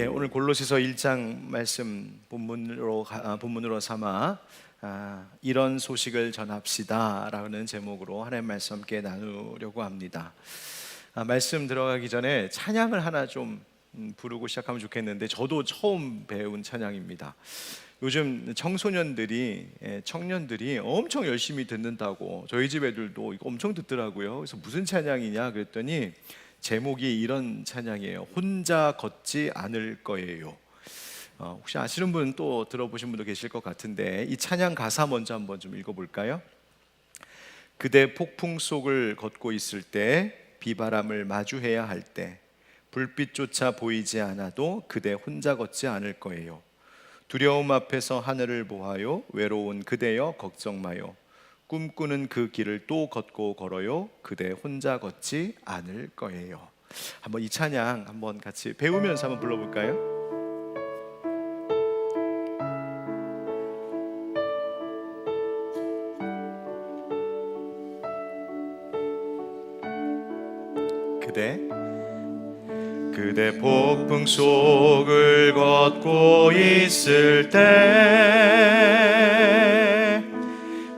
오늘 골로새서 1장 말씀 본문으로 삼아 이런 소식을 전합시다 라는 제목으로 하나님 말씀 함께 나누려고 합니다. 말씀 들어가기 전에 찬양을 하나 좀 부르고 시작하면 좋겠는데, 저도 처음 배운 찬양입니다. 요즘 청년들이 엄청 열심히 듣는다고, 저희 집 애들도 이거 엄청 듣더라고요. 그래서 무슨 찬양이냐 그랬더니 제목이 이런 찬양이에요. 혼자 걷지 않을 거예요. 혹시 아시는 분, 또 들어보신 분도 계실 것 같은데, 이 찬양 가사 먼저 한번 좀 읽어볼까요? 그대 폭풍 속을 걷고 있을 때, 비바람을 마주해야 할 때, 불빛조차 보이지 않아도 그대 혼자 걷지 않을 거예요. 두려움 앞에서 하늘을 보아요. 외로운 그대여 걱정 마요. 꿈꾸는 그 길을 또 걷고 걸어요. 그대 혼자 걷지 않을 거예요. 한번 이 찬양 한번 같이 배우면서 한번 불러볼까요? 그대 폭풍 속을 걷고 있을 때,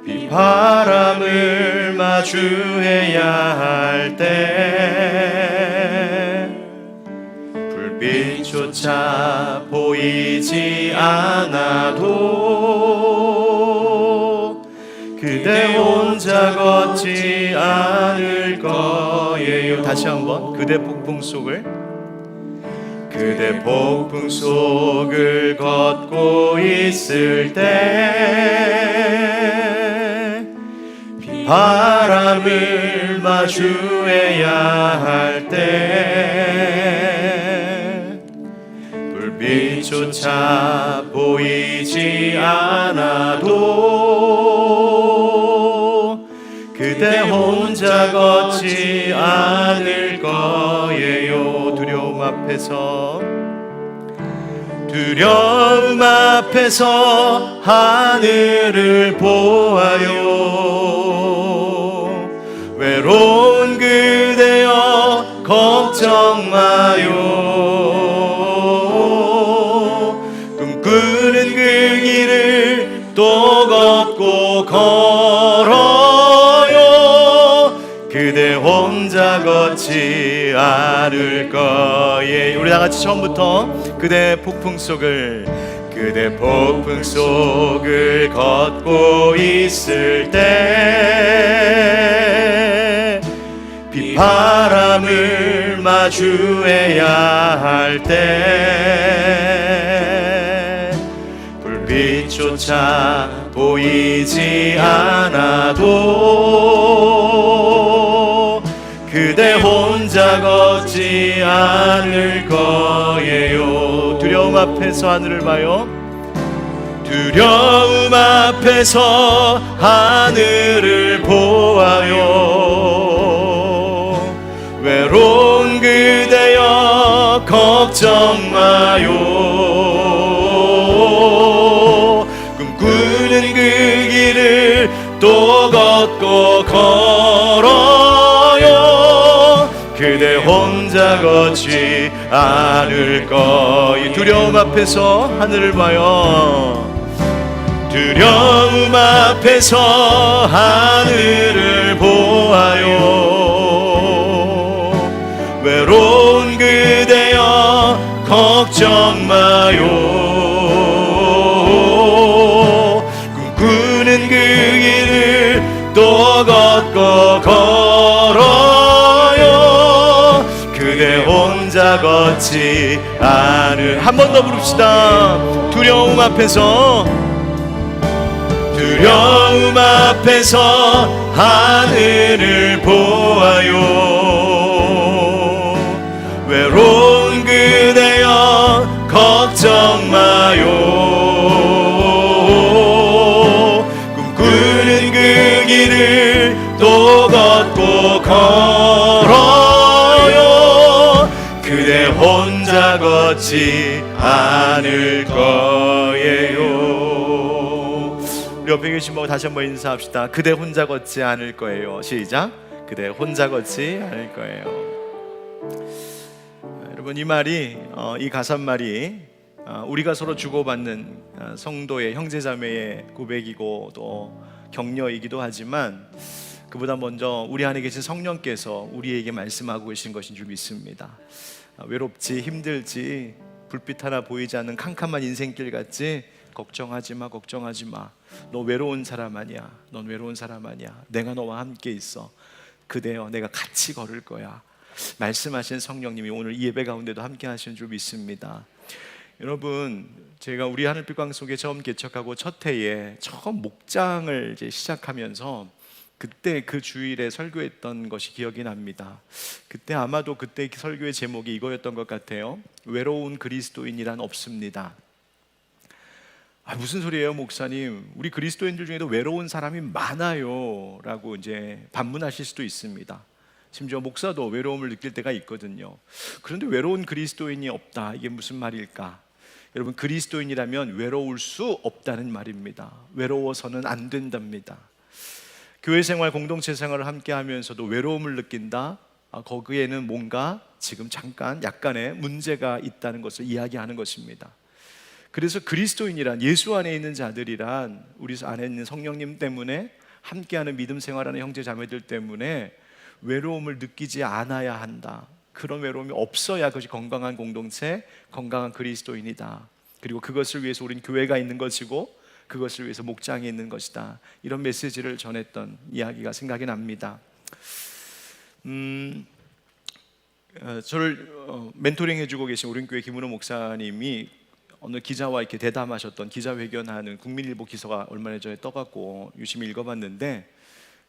비바람을 마주해야 할 때, 불빛조차 보이지 않아도 그대 혼자 걷지 않을 거예요. 다시 한번. 그대 폭풍 속을 걷고 있을 때, 바람을 마주해야 할 때, 불빛조차 보이지 않아도 그대 혼자 걷지 않을 거예요. 두려움 앞에서 하늘을 보아요. 외로운 그대여 걱정 마요. 꿈꾸는 그 길을 또 걷고 걸어요. 그대 혼자 걷지 않을 거예요. 우리 다 같이 처음부터. 그대 폭풍 속을 걷고 있을 때, 비바람을 마주해야 할 때, 불빛조차 보이지 않아도 그대 혼자 걷지 않을 거예요. 두려움 앞에서 하늘을 봐요. 두려움 앞에서 하늘을 보아요. 외로운 그대여 걱정 마요. 꿈꾸는 그 길을 또 걷고 걸어요. 그대 혼자 걷지 않을 거예요. 두려움 앞에서 하늘을 봐요. 두려움 앞에서 하늘을 보아요. 외로운 그대여 걱정 마요. 꿈꾸는 그 길을 또 걷고 걸어요. 그대 혼자 걷지 않을. 한 번 더 부릅시다. 두려움 앞에서 하늘을 보아요. 외로운 그대여 걱정 마요. 꿈꾸는 그 길을 또 걷고 걸어요. 그대 혼자 걷지 않을 거예요. 우리 옆에 계신 분 다시 한번 인사합시다. 그대 혼자 걷지 않을 거예요. 시작. 그대 혼자 걷지 않을 거예요. 여러분, 이 말이 이 가사말이 우리가 서로 주고받는 성도의 형제자매의 고백이고 또 격려이기도 하지만 그보다 먼저 우리 안에 계신 성령께서 우리에게 말씀하고 계신 것인 줄 믿습니다. 외롭지 힘들지 불빛 하나 보이지 않는 캄캄한 인생길 같지 걱정하지 마, 걱정하지 마. 너 외로운 사람 아니야. 넌 외로운 사람 아니야. 내가 너와 함께 있어. 그대여, 내가 같이 걸을 거야. 말씀하신 성령님이 오늘 이 예배 가운데도 함께 하시는 줄 믿습니다. 여러분, 제가 우리 하늘빛 방송에 처음 개척하고 첫 해에 처음 목장을 이제 시작하면서 그때 그 주일에 설교했던 것이 기억이 납니다. 그때 아마도 그때 설교의 제목이 이거였던 것 같아요. 외로운 그리스도인이란 없습니다. 무슨 소리예요, 목사님? 우리 그리스도인들 중에도 외로운 사람이 많아요 라고 이제 반문하실 수도 있습니다. 심지어 목사도 외로움을 느낄 때가 있거든요. 그런데 외로운 그리스도인이 없다, 이게 무슨 말일까? 여러분, 그리스도인이라면 외로울 수 없다는 말입니다. 외로워서는 안 된답니다. 교회 생활, 공동체 생활을 함께 하면서도 외로움을 느낀다? 거기에는 뭔가 지금 잠깐 약간의 문제가 있다는 것을 이야기하는 것입니다. 그래서 그리스도인이란, 예수 안에 있는 자들이란, 우리 안에 있는 성령님 때문에 함께하는 믿음 생활하는 형제 자매들 때문에 외로움을 느끼지 않아야 한다. 그런 외로움이 없어야 그것이 건강한 공동체, 건강한 그리스도인이다. 그리고 그것을 위해서 우린 교회가 있는 것이고 그것을 위해서 목장이 있는 것이다. 이런 메시지를 전했던 이야기가 생각이 납니다. 저를 멘토링 해주고 계신 우린교회 김은호 목사님이 어느 기자와 이렇게 대담하셨던 기자회견하는 국민일보 기사가 얼마 전에 떠갖고 유심히 읽어봤는데,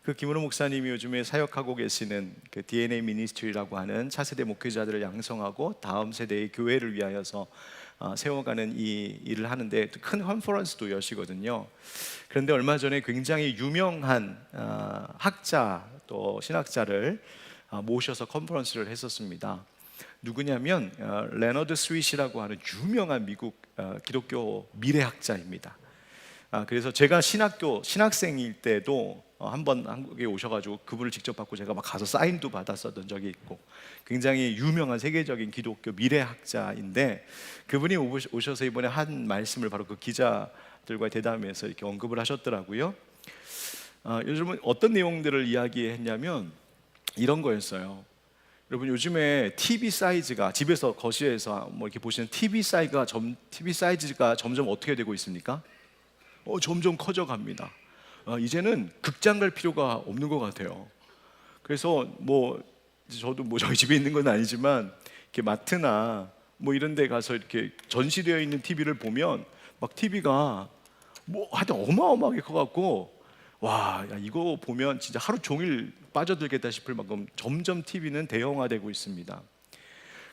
그 김은호 목사님이 요즘에 사역하고 계시는 그 DNA 미니스트리라고 하는 차세대 목회자들을 양성하고 다음 세대의 교회를 위하여서 세워가는 이 일을 하는데 큰 컨퍼런스도 여시거든요. 그런데 얼마 전에 굉장히 유명한 학자 또 신학자를 모셔서 컨퍼런스를 했었습니다. 누구냐면 레너드 스윗이라고 하는 유명한 미국 기독교 미래학자입니다. 그래서 제가 신학생일 때도 한번 한국에 오셔가지고 그분을 직접 받고 제가 막 가서 사인도 받았었던 적이 있고, 굉장히 유명한 세계적인 기독교 미래학자인데, 그분이 오셔서 이번에 한 말씀을 바로 그 기자들과의 대담에서 이렇게 언급을 하셨더라고요. 요즘은 어떤 내용들을 이야기했냐면 이런 거였어요. 여러분, 요즘에 TV 사이즈가, 집에서 거실에서 뭐 이렇게 보시는 TV 사이즈가 점점 어떻게 되고 있습니까? 점점 커져갑니다. 이제는 극장 갈 필요가 없는 것 같아요. 그래서 뭐 저도 뭐 저희 집에 있는 건 아니지만 이렇게 마트나 뭐 이런 데 가서 이렇게 전시되어 있는 TV를 보면 막 TV가 뭐 하여튼 어마어마하게 커갖고, 와, 야, 이거 보면 진짜 하루 종일 빠져들겠다 싶을 만큼 점점 TV는 대형화되고 있습니다.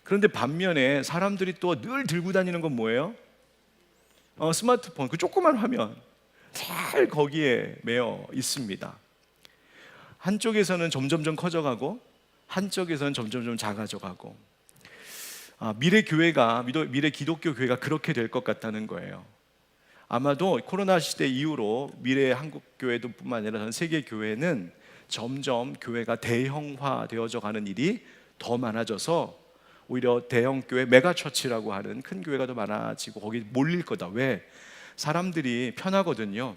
그런데 반면에 사람들이 또 늘 들고 다니는 건 뭐예요? 스마트폰, 그 조그만 화면 잘 거기에 매여 있습니다. 한쪽에서는 점점점 커져가고 한쪽에서는 점점점 작아져가고, 미래 기독교 교회가 그렇게 될 것 같다는 거예요. 아마도 코로나 시대 이후로 미래 한국 교회도 뿐만 아니라 전 세계 교회는 점점 교회가 대형화되어져 가는 일이 더 많아져서 오히려 대형 교회, 메가처치라고 하는 큰 교회가 더 많아지고 거기 몰릴 거다. 왜? 사람들이 편하거든요.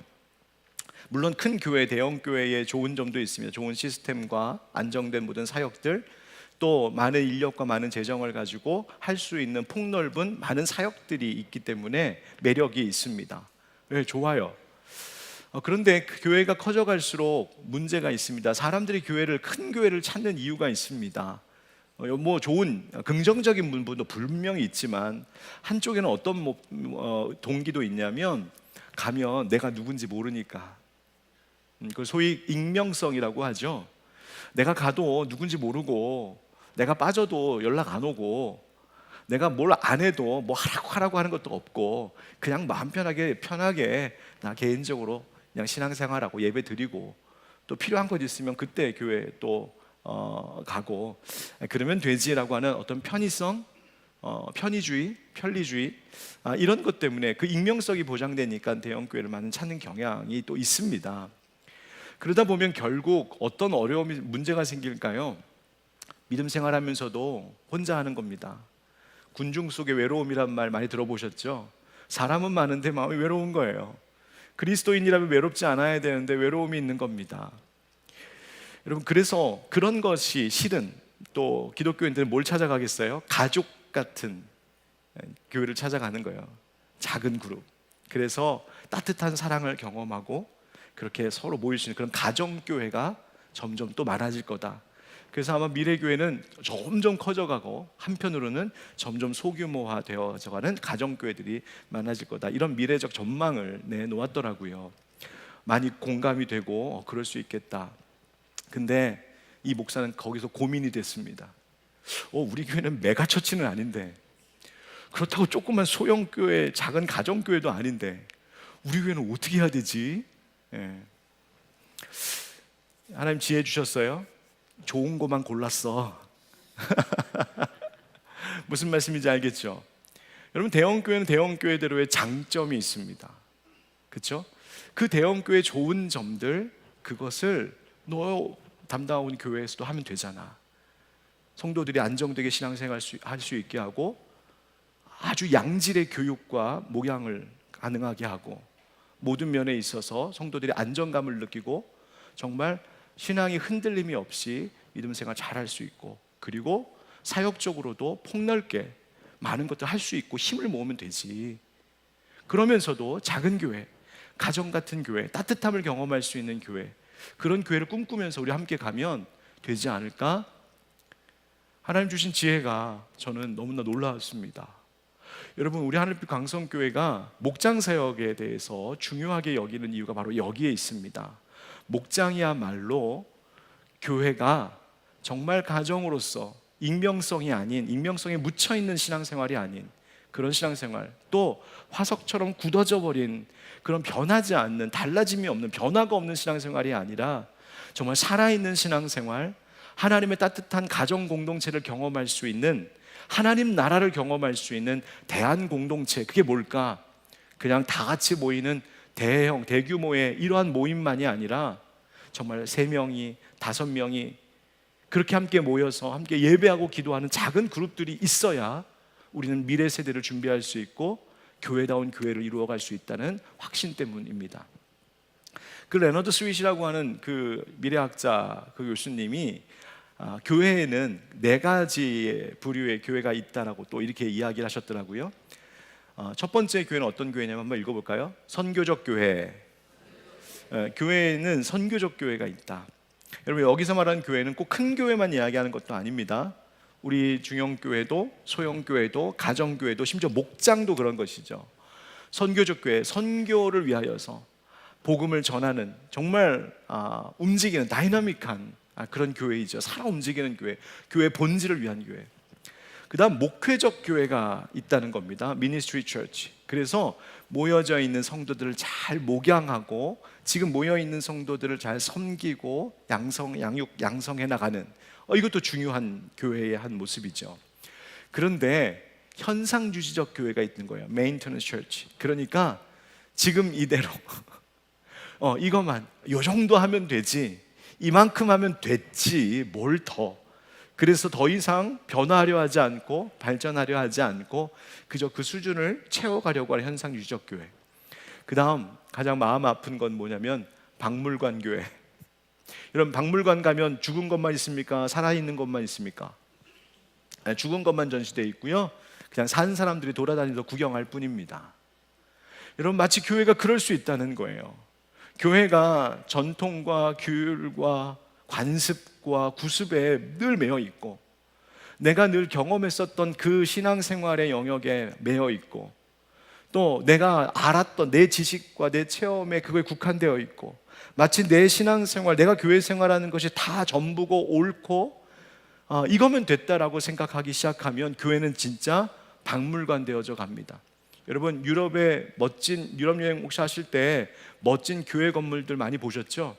물론 큰 교회, 대형 교회에 좋은 점도 있습니다. 좋은 시스템과 안정된 모든 사역들, 또 많은 인력과 많은 재정을 가지고 할 수 있는 폭넓은 많은 사역들이 있기 때문에 매력이 있습니다. 네, 좋아요. 그런데 그 교회가 커져갈수록 문제가 있습니다. 사람들이 큰 교회를 찾는 이유가 있습니다. 뭐 좋은 긍정적인 부분도 분명히 있지만 한쪽에는 어떤 동기도 있냐면, 가면 내가 누군지 모르니까. 그걸 소위 익명성이라고 하죠. 내가 가도 누군지 모르고, 내가 빠져도 연락 안 오고, 내가 뭘 안 해도 뭐 하라고 하는 것도 없고, 그냥 마음 편하게 나 개인적으로 그냥 신앙생활하고 예배 드리고, 또 필요한 것 있으면 그때 교회 또 가고 그러면 되지라고 하는 어떤 편의성, 편리주의 이런 것 때문에 그 익명성이 보장되니까 대형 교회를 많이 찾는 경향이 또 있습니다. 그러다 보면 결국 어떤 문제가 생길까요? 믿음 생활하면서도 혼자 하는 겁니다. 군중 속의 외로움이란 말 많이 들어보셨죠? 사람은 많은데 마음이 외로운 거예요. 그리스도인이라면 외롭지 않아야 되는데 외로움이 있는 겁니다. 여러분, 그래서 그런 것이 실은 또 기독교인들은 뭘 찾아가겠어요? 가족 같은 교회를 찾아가는 거예요. 작은 그룹. 그래서 따뜻한 사랑을 경험하고 그렇게 서로 모일 수 있는 그런 가정교회가 점점 또 많아질 거다. 그래서 아마 미래교회는 점점 커져가고 한편으로는 점점 소규모화 되어져가는 가정교회들이 많아질 거다. 이런 미래적 전망을 내놓았더라고요. 많이 공감이 되고 그럴 수 있겠다. 근데 이 목사는 거기서 고민이 됐습니다. 우리 교회는 메가처치는 아닌데, 그렇다고 조그만 소형교회, 작은 가정교회도 아닌데 우리 교회는 어떻게 해야 되지? 하나님 지혜 주셨어요. 좋은 것만 골랐어. 무슨 말씀인지 알겠죠? 여러분, 대형교회는 대형교회대로의 장점이 있습니다. 그렇죠? 그 대형교회의 좋은 점들, 그것을 너 담당하고 있는 교회에서도 하면 되잖아. 성도들이 안정되게 신앙생활 할 수 있게 하고 아주 양질의 교육과 목양을 가능하게 하고 모든 면에 있어서 성도들이 안정감을 느끼고 정말 신앙이 흔들림이 없이 믿음 생활 잘 할 수 있고, 그리고 사역적으로도 폭넓게 많은 것들 할 수 있고 힘을 모으면 되지. 그러면서도 작은 교회, 가정 같은 교회, 따뜻함을 경험할 수 있는 교회, 그런 교회를 꿈꾸면서 우리 함께 가면 되지 않을까? 하나님 주신 지혜가 저는 너무나 놀라웠습니다. 여러분, 우리 하늘빛 강성교회가 목장 사역에 대해서 중요하게 여기는 이유가 바로 여기에 있습니다. 목장이야말로 교회가 정말 가정으로서 익명성이 아닌, 익명성에 묻혀있는 신앙생활이 아닌 그런 신앙생활, 또 화석처럼 굳어져 버린 그런 변하지 않는, 달라짐이 없는, 변화가 없는 신앙생활이 아니라 정말 살아있는 신앙생활, 하나님의 따뜻한 가정 공동체를 경험할 수 있는, 하나님 나라를 경험할 수 있는 대한 공동체. 그게 뭘까? 그냥 다 같이 모이는 대형, 대규모의 이러한 모임만이 아니라 정말 3명이, 5명이 그렇게 함께 모여서 함께 예배하고 기도하는 작은 그룹들이 있어야 우리는 미래 세대를 준비할 수 있고 교회다운 교회를 이루어갈 수 있다는 확신 때문입니다. 그 레너드 스윗이라고 하는 그 미래학자 그 교수님이 교회에는 4가지의 부류의 교회가 있다라고 또 이렇게 이야기를 하셨더라고요. 첫 번째 교회는 어떤 교회냐면 한번 읽어볼까요? 선교적 교회. 교회에는 선교적 교회가 있다. 여러분, 여기서 말하는 교회는 꼭 큰 교회만 이야기하는 것도 아닙니다. 우리 중형교회도 소형교회도 가정교회도 심지어 목장도 그런 것이죠. 선교적 교회, 선교를 위하여서 복음을 전하는 정말 움직이는 다이나믹한 그런 교회이죠. 살아 움직이는 교회, 교회 본질을 위한 교회. 그 다음 목회적 교회가 있다는 겁니다. Ministry Church. 그래서 모여져 있는 성도들을 잘 목양하고 지금 모여있는 성도들을 잘 섬기고 양성해 나가는 이것도 중요한 교회의 한 모습이죠. 그런데 현상주의적 교회가 있는 거예요. Maintenance Church. 그러니까 지금 이대로 이것만 요 정도 하면 되지, 이만큼 하면 됐지 뭘 더, 그래서 더 이상 변화하려 하지 않고 발전하려 하지 않고 그저 그 수준을 채워가려고 하는 현상주의적 교회. 그 다음 가장 마음 아픈 건 뭐냐면 박물관 교회. 여러분, 박물관 가면 죽은 것만 있습니까? 살아있는 것만 있습니까? 죽은 것만 전시되어 있고요, 그냥 산 사람들이 돌아다니면서 구경할 뿐입니다. 여러분, 마치 교회가 그럴 수 있다는 거예요. 교회가 전통과 규율과 관습과 구습에 늘 매여 있고, 내가 늘 경험했었던 그 신앙생활의 영역에 매여 있고, 또 내가 알았던 내 지식과 내 체험에 그거에 국한되어 있고, 마치 내 신앙생활, 내가 교회 생활하는 것이 다 전부고 옳고 이거면 됐다라고 생각하기 시작하면 교회는 진짜 박물관 되어져 갑니다. 여러분, 유럽의 멋진 유럽 여행 혹시 하실 때 멋진 교회 건물들 많이 보셨죠?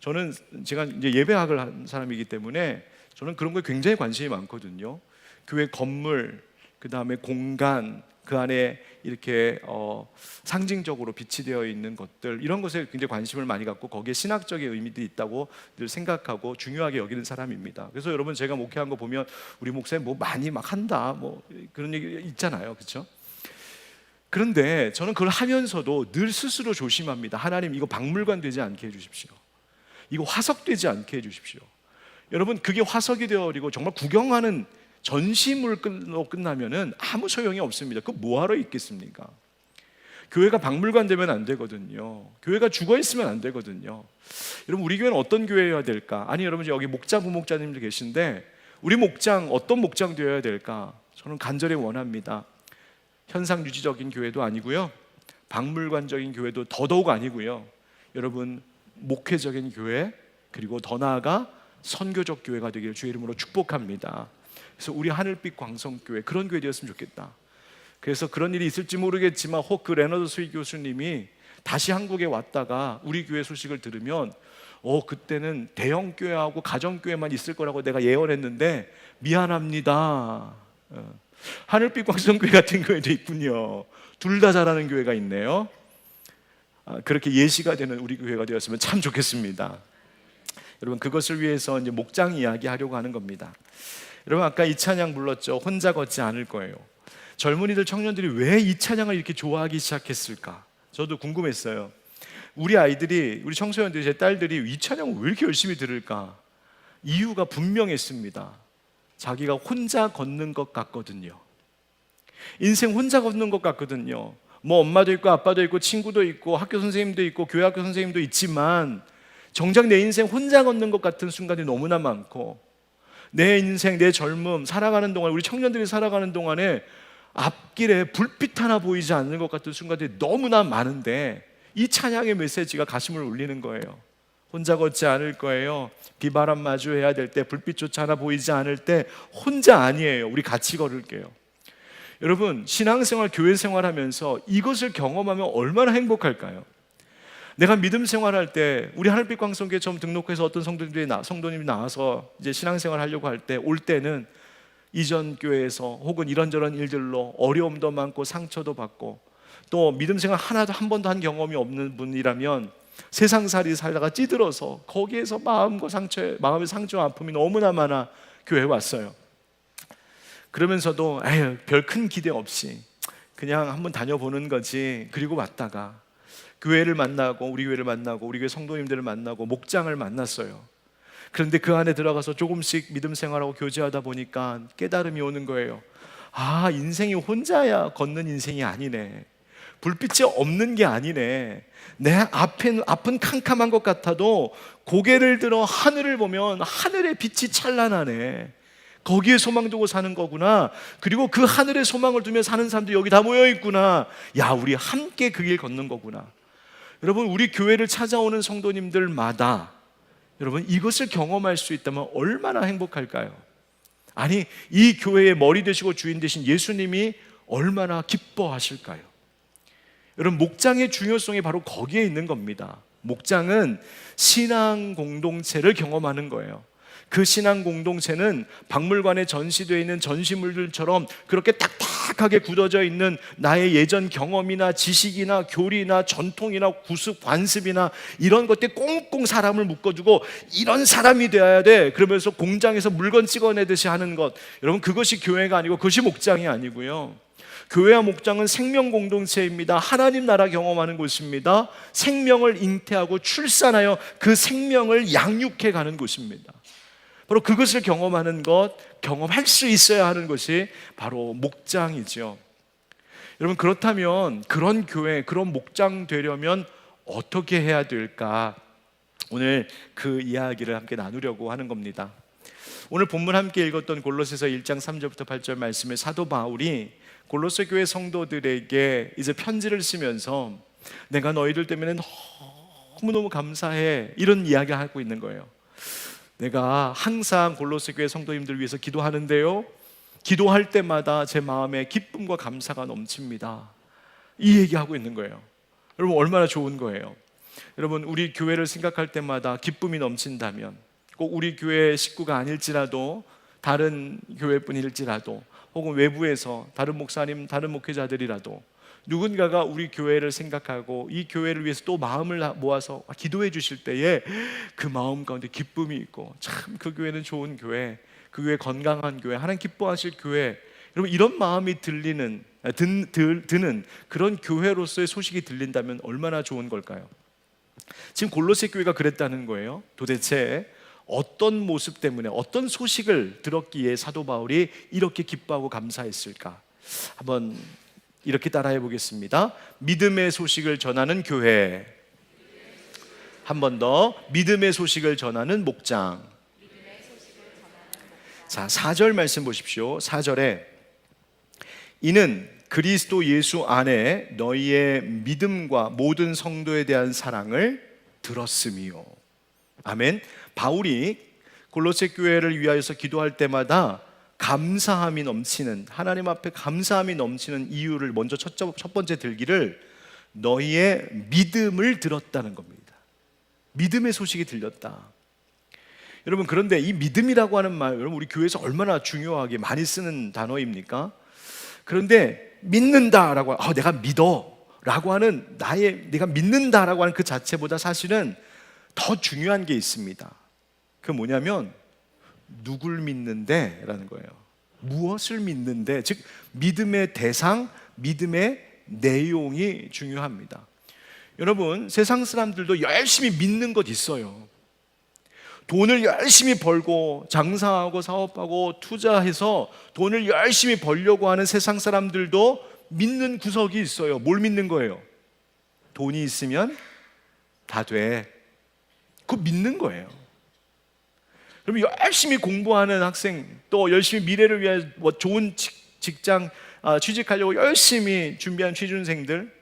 저는 제가 이제 예배학을 한 사람이기 때문에 저는 그런 거에 굉장히 관심이 많거든요. 교회 건물, 그 다음에 공간, 그 안에 이렇게 상징적으로 빛이 되어 있는 것들, 이런 것에 굉장히 관심을 많이 갖고 거기에 신학적인 의미도 있다고 늘 생각하고 중요하게 여기는 사람입니다. 그래서 여러분, 제가 목회한 거 보면 우리 목사님 뭐 많이 막 한다 뭐 그런 얘기 있잖아요, 그렇죠? 그런데 저는 그걸 하면서도 늘 스스로 조심합니다. 하나님, 이거 박물관 되지 않게 해주십시오. 이거 화석 되지 않게 해주십시오. 여러분, 그게 화석이 되어버리고 정말 구경하는 전시물로 끝나면은 아무 소용이 없습니다. 그거 뭐하러 있겠습니까? 교회가 박물관 되면 안 되거든요. 교회가 죽어 있으면 안 되거든요. 여러분, 우리 교회는 어떤 교회여야 될까? 아니, 여러분, 여기 목장, 부목자님들 계신데 우리 목장 어떤 목장 되어야 될까? 저는 간절히 원합니다. 현상 유지적인 교회도 아니고요, 박물관적인 교회도 더더욱 아니고요, 여러분, 목회적인 교회, 그리고 더 나아가 선교적 교회가 되기를 주의 이름으로 축복합니다. 그래서 우리 하늘빛 광성교회, 그런 교회 되었으면 좋겠다. 그래서 그런 일이 있을지 모르겠지만 혹 그 레너드 스윗 교수님이 다시 한국에 왔다가 우리 교회 소식을 들으면 그때는 대형 교회하고 가정 교회만 있을 거라고 내가 예언했는데 미안합니다. 하늘빛 광성교회 같은 교회도 있군요. 둘 다 잘하는 교회가 있네요. 그렇게 예시가 되는 우리 교회가 되었으면 참 좋겠습니다. 여러분, 그것을 위해서 이제 목장 이야기 하려고 하는 겁니다. 여러분, 아까 이 찬양 불렀죠. 혼자 걷지 않을 거예요. 젊은이들, 청년들이 왜 이 찬양을 이렇게 좋아하기 시작했을까? 저도 궁금했어요. 우리 아이들이, 우리 청소년들이, 제 딸들이 이 찬양을 왜 이렇게 열심히 들을까? 이유가 분명했습니다. 자기가 혼자 걷는 것 같거든요. 인생 혼자 걷는 것 같거든요. 뭐 엄마도 있고 아빠도 있고 친구도 있고 학교 선생님도 있고 교회 학교 선생님도 있지만 정작 내 인생 혼자 걷는 것 같은 순간이 너무나 많고, 내 인생, 내 젊음 살아가는 동안, 우리 청년들이 살아가는 동안에 앞길에 불빛 하나 보이지 않는 것 같은 순간들이 너무나 많은데, 이 찬양의 메시지가 가슴을 울리는 거예요. 혼자 걷지 않을 거예요. 비바람 마주해야 될 때, 불빛조차 하나 보이지 않을 때 혼자 아니에요. 우리 같이 걸을게요. 여러분, 신앙생활, 교회 생활하면서 이것을 경험하면 얼마나 행복할까요? 내가 믿음 생활할 때, 우리 하늘빛 광성교회 처음 등록해서 어떤 성도님이 나와서 이제 신앙생활 하려고 할 때, 올 때는 이전 교회에서 혹은 이런저런 일들로 어려움도 많고 상처도 받고, 또 믿음 생활 하나도 한 번도 한 경험이 없는 분이라면 세상살이 살다가 찌들어서 거기에서 마음의 상처와 아픔이 너무나 많아 교회에 왔어요. 그러면서도 별 큰 기대 없이 그냥 한번 다녀보는 거지. 그리고 왔다가 교회를 만나고, 우리 교회를 만나고, 우리 교회 성도님들을 만나고, 목장을 만났어요. 그런데 그 안에 들어가서 조금씩 믿음 생활하고 교제하다 보니까 깨달음이 오는 거예요. 인생이 혼자야 걷는 인생이 아니네. 불빛이 없는 게 아니네. 내 앞은 캄캄한 것 같아도 고개를 들어 하늘을 보면 하늘의 빛이 찬란하네. 거기에 소망 두고 사는 거구나. 그리고 그 하늘에 소망을 두며 사는 사람들이 여기 다 모여 있구나. 야, 우리 함께 그 길 걷는 거구나. 여러분, 우리 교회를 찾아오는 성도님들마다 여러분, 이것을 경험할 수 있다면 얼마나 행복할까요? 아니, 이 교회의 머리 되시고 주인 되신 예수님이 얼마나 기뻐하실까요? 여러분, 목장의 중요성이 바로 거기에 있는 겁니다. 목장은 신앙 공동체를 경험하는 거예요. 그 신앙 공동체는 박물관에 전시되어 있는 전시물들처럼 그렇게 딱딱하게 굳어져 있는 나의 예전 경험이나 지식이나 교리나 전통이나 구습, 관습이나 이런 것들이 꽁꽁 사람을 묶어주고 이런 사람이 되어야 돼, 그러면서 공장에서 물건 찍어내듯이 하는 것, 여러분, 그것이 교회가 아니고 그것이 목장이 아니고요. 교회와 목장은 생명 공동체입니다. 하나님 나라 경험하는 곳입니다. 생명을 잉태하고 출산하여 그 생명을 양육해 가는 곳입니다. 바로 그것을 경험하는 것, 경험할 수 있어야 하는 것이 바로 목장이죠. 여러분, 그렇다면 그런 교회, 그런 목장 되려면 어떻게 해야 될까? 오늘 그 이야기를 함께 나누려고 하는 겁니다. 오늘 본문 함께 읽었던 골로새서 1장 3절부터 8절 말씀에 사도 바울이 골로새 교회 성도들에게 이제 편지를 쓰면서 내가 너희들 때문에 너무너무 감사해, 이런 이야기를 하고 있는 거예요. 내가 항상 골로새 교회 성도님들 위해서 기도하는데요, 기도할 때마다 제 마음에 기쁨과 감사가 넘칩니다. 이 얘기하고 있는 거예요. 여러분, 얼마나 좋은 거예요. 여러분, 우리 교회를 생각할 때마다 기쁨이 넘친다면, 꼭 우리 교회 식구가 아닐지라도 다른 교회뿐일지라도 혹은 외부에서 다른 목사님, 다른 목회자들이라도 누군가가 우리 교회를 생각하고 이 교회를 위해서 또 마음을 모아서 기도해 주실 때에 그 마음 가운데 기쁨이 있고, 참 그 교회는 좋은 교회, 그 교회 건강한 교회, 하나님 기뻐하실 교회, 여러분 이런 마음이 드는 그런 교회로서의 소식이 들린다면 얼마나 좋은 걸까요? 지금 골로새 교회가 그랬다는 거예요. 도대체 어떤 모습 때문에, 어떤 소식을 들었기에 사도 바울이 이렇게 기뻐하고 감사했을까? 한번 이렇게 따라해 보겠습니다. 믿음의 소식을 전하는 교회. 한 번 더, 믿음의 소식을 전하는 목장. 자, 4절 말씀 보십시오. 4절에 이는 그리스도 예수 안에 너희의 믿음과 모든 성도에 대한 사랑을 들었음이요. 아멘. 바울이 골로새 교회를 위하여서 기도할 때마다 감사함이 넘치는, 하나님 앞에 감사함이 넘치는 이유를 먼저 첫 번째 들기를 너희의 믿음을 들었다는 겁니다. 믿음의 소식이 들렸다. 여러분, 그런데 이 믿음이라고 하는 말, 여러분 우리 교회에서 얼마나 중요하게 많이 쓰는 단어입니까? 그런데 믿는다라고, 내가 믿어라고 하는, 내가 믿는다라고 하는 그 자체보다 사실은 더 중요한 게 있습니다. 그 뭐냐면 누굴 믿는데 라는 거예요. 무엇을 믿는데, 즉 믿음의 대상, 믿음의 내용이 중요합니다. 여러분, 세상 사람들도 열심히 믿는 것 있어요. 돈을 열심히 벌고 장사하고 사업하고 투자해서 돈을 열심히 벌려고 하는 세상 사람들도 믿는 구석이 있어요. 뭘 믿는 거예요? 돈이 있으면 다 돼. 그거 믿는 거예요. 그럼 열심히 공부하는 학생, 또 열심히 미래를 위해 좋은 직장 취직하려고 열심히 준비한 취준생들,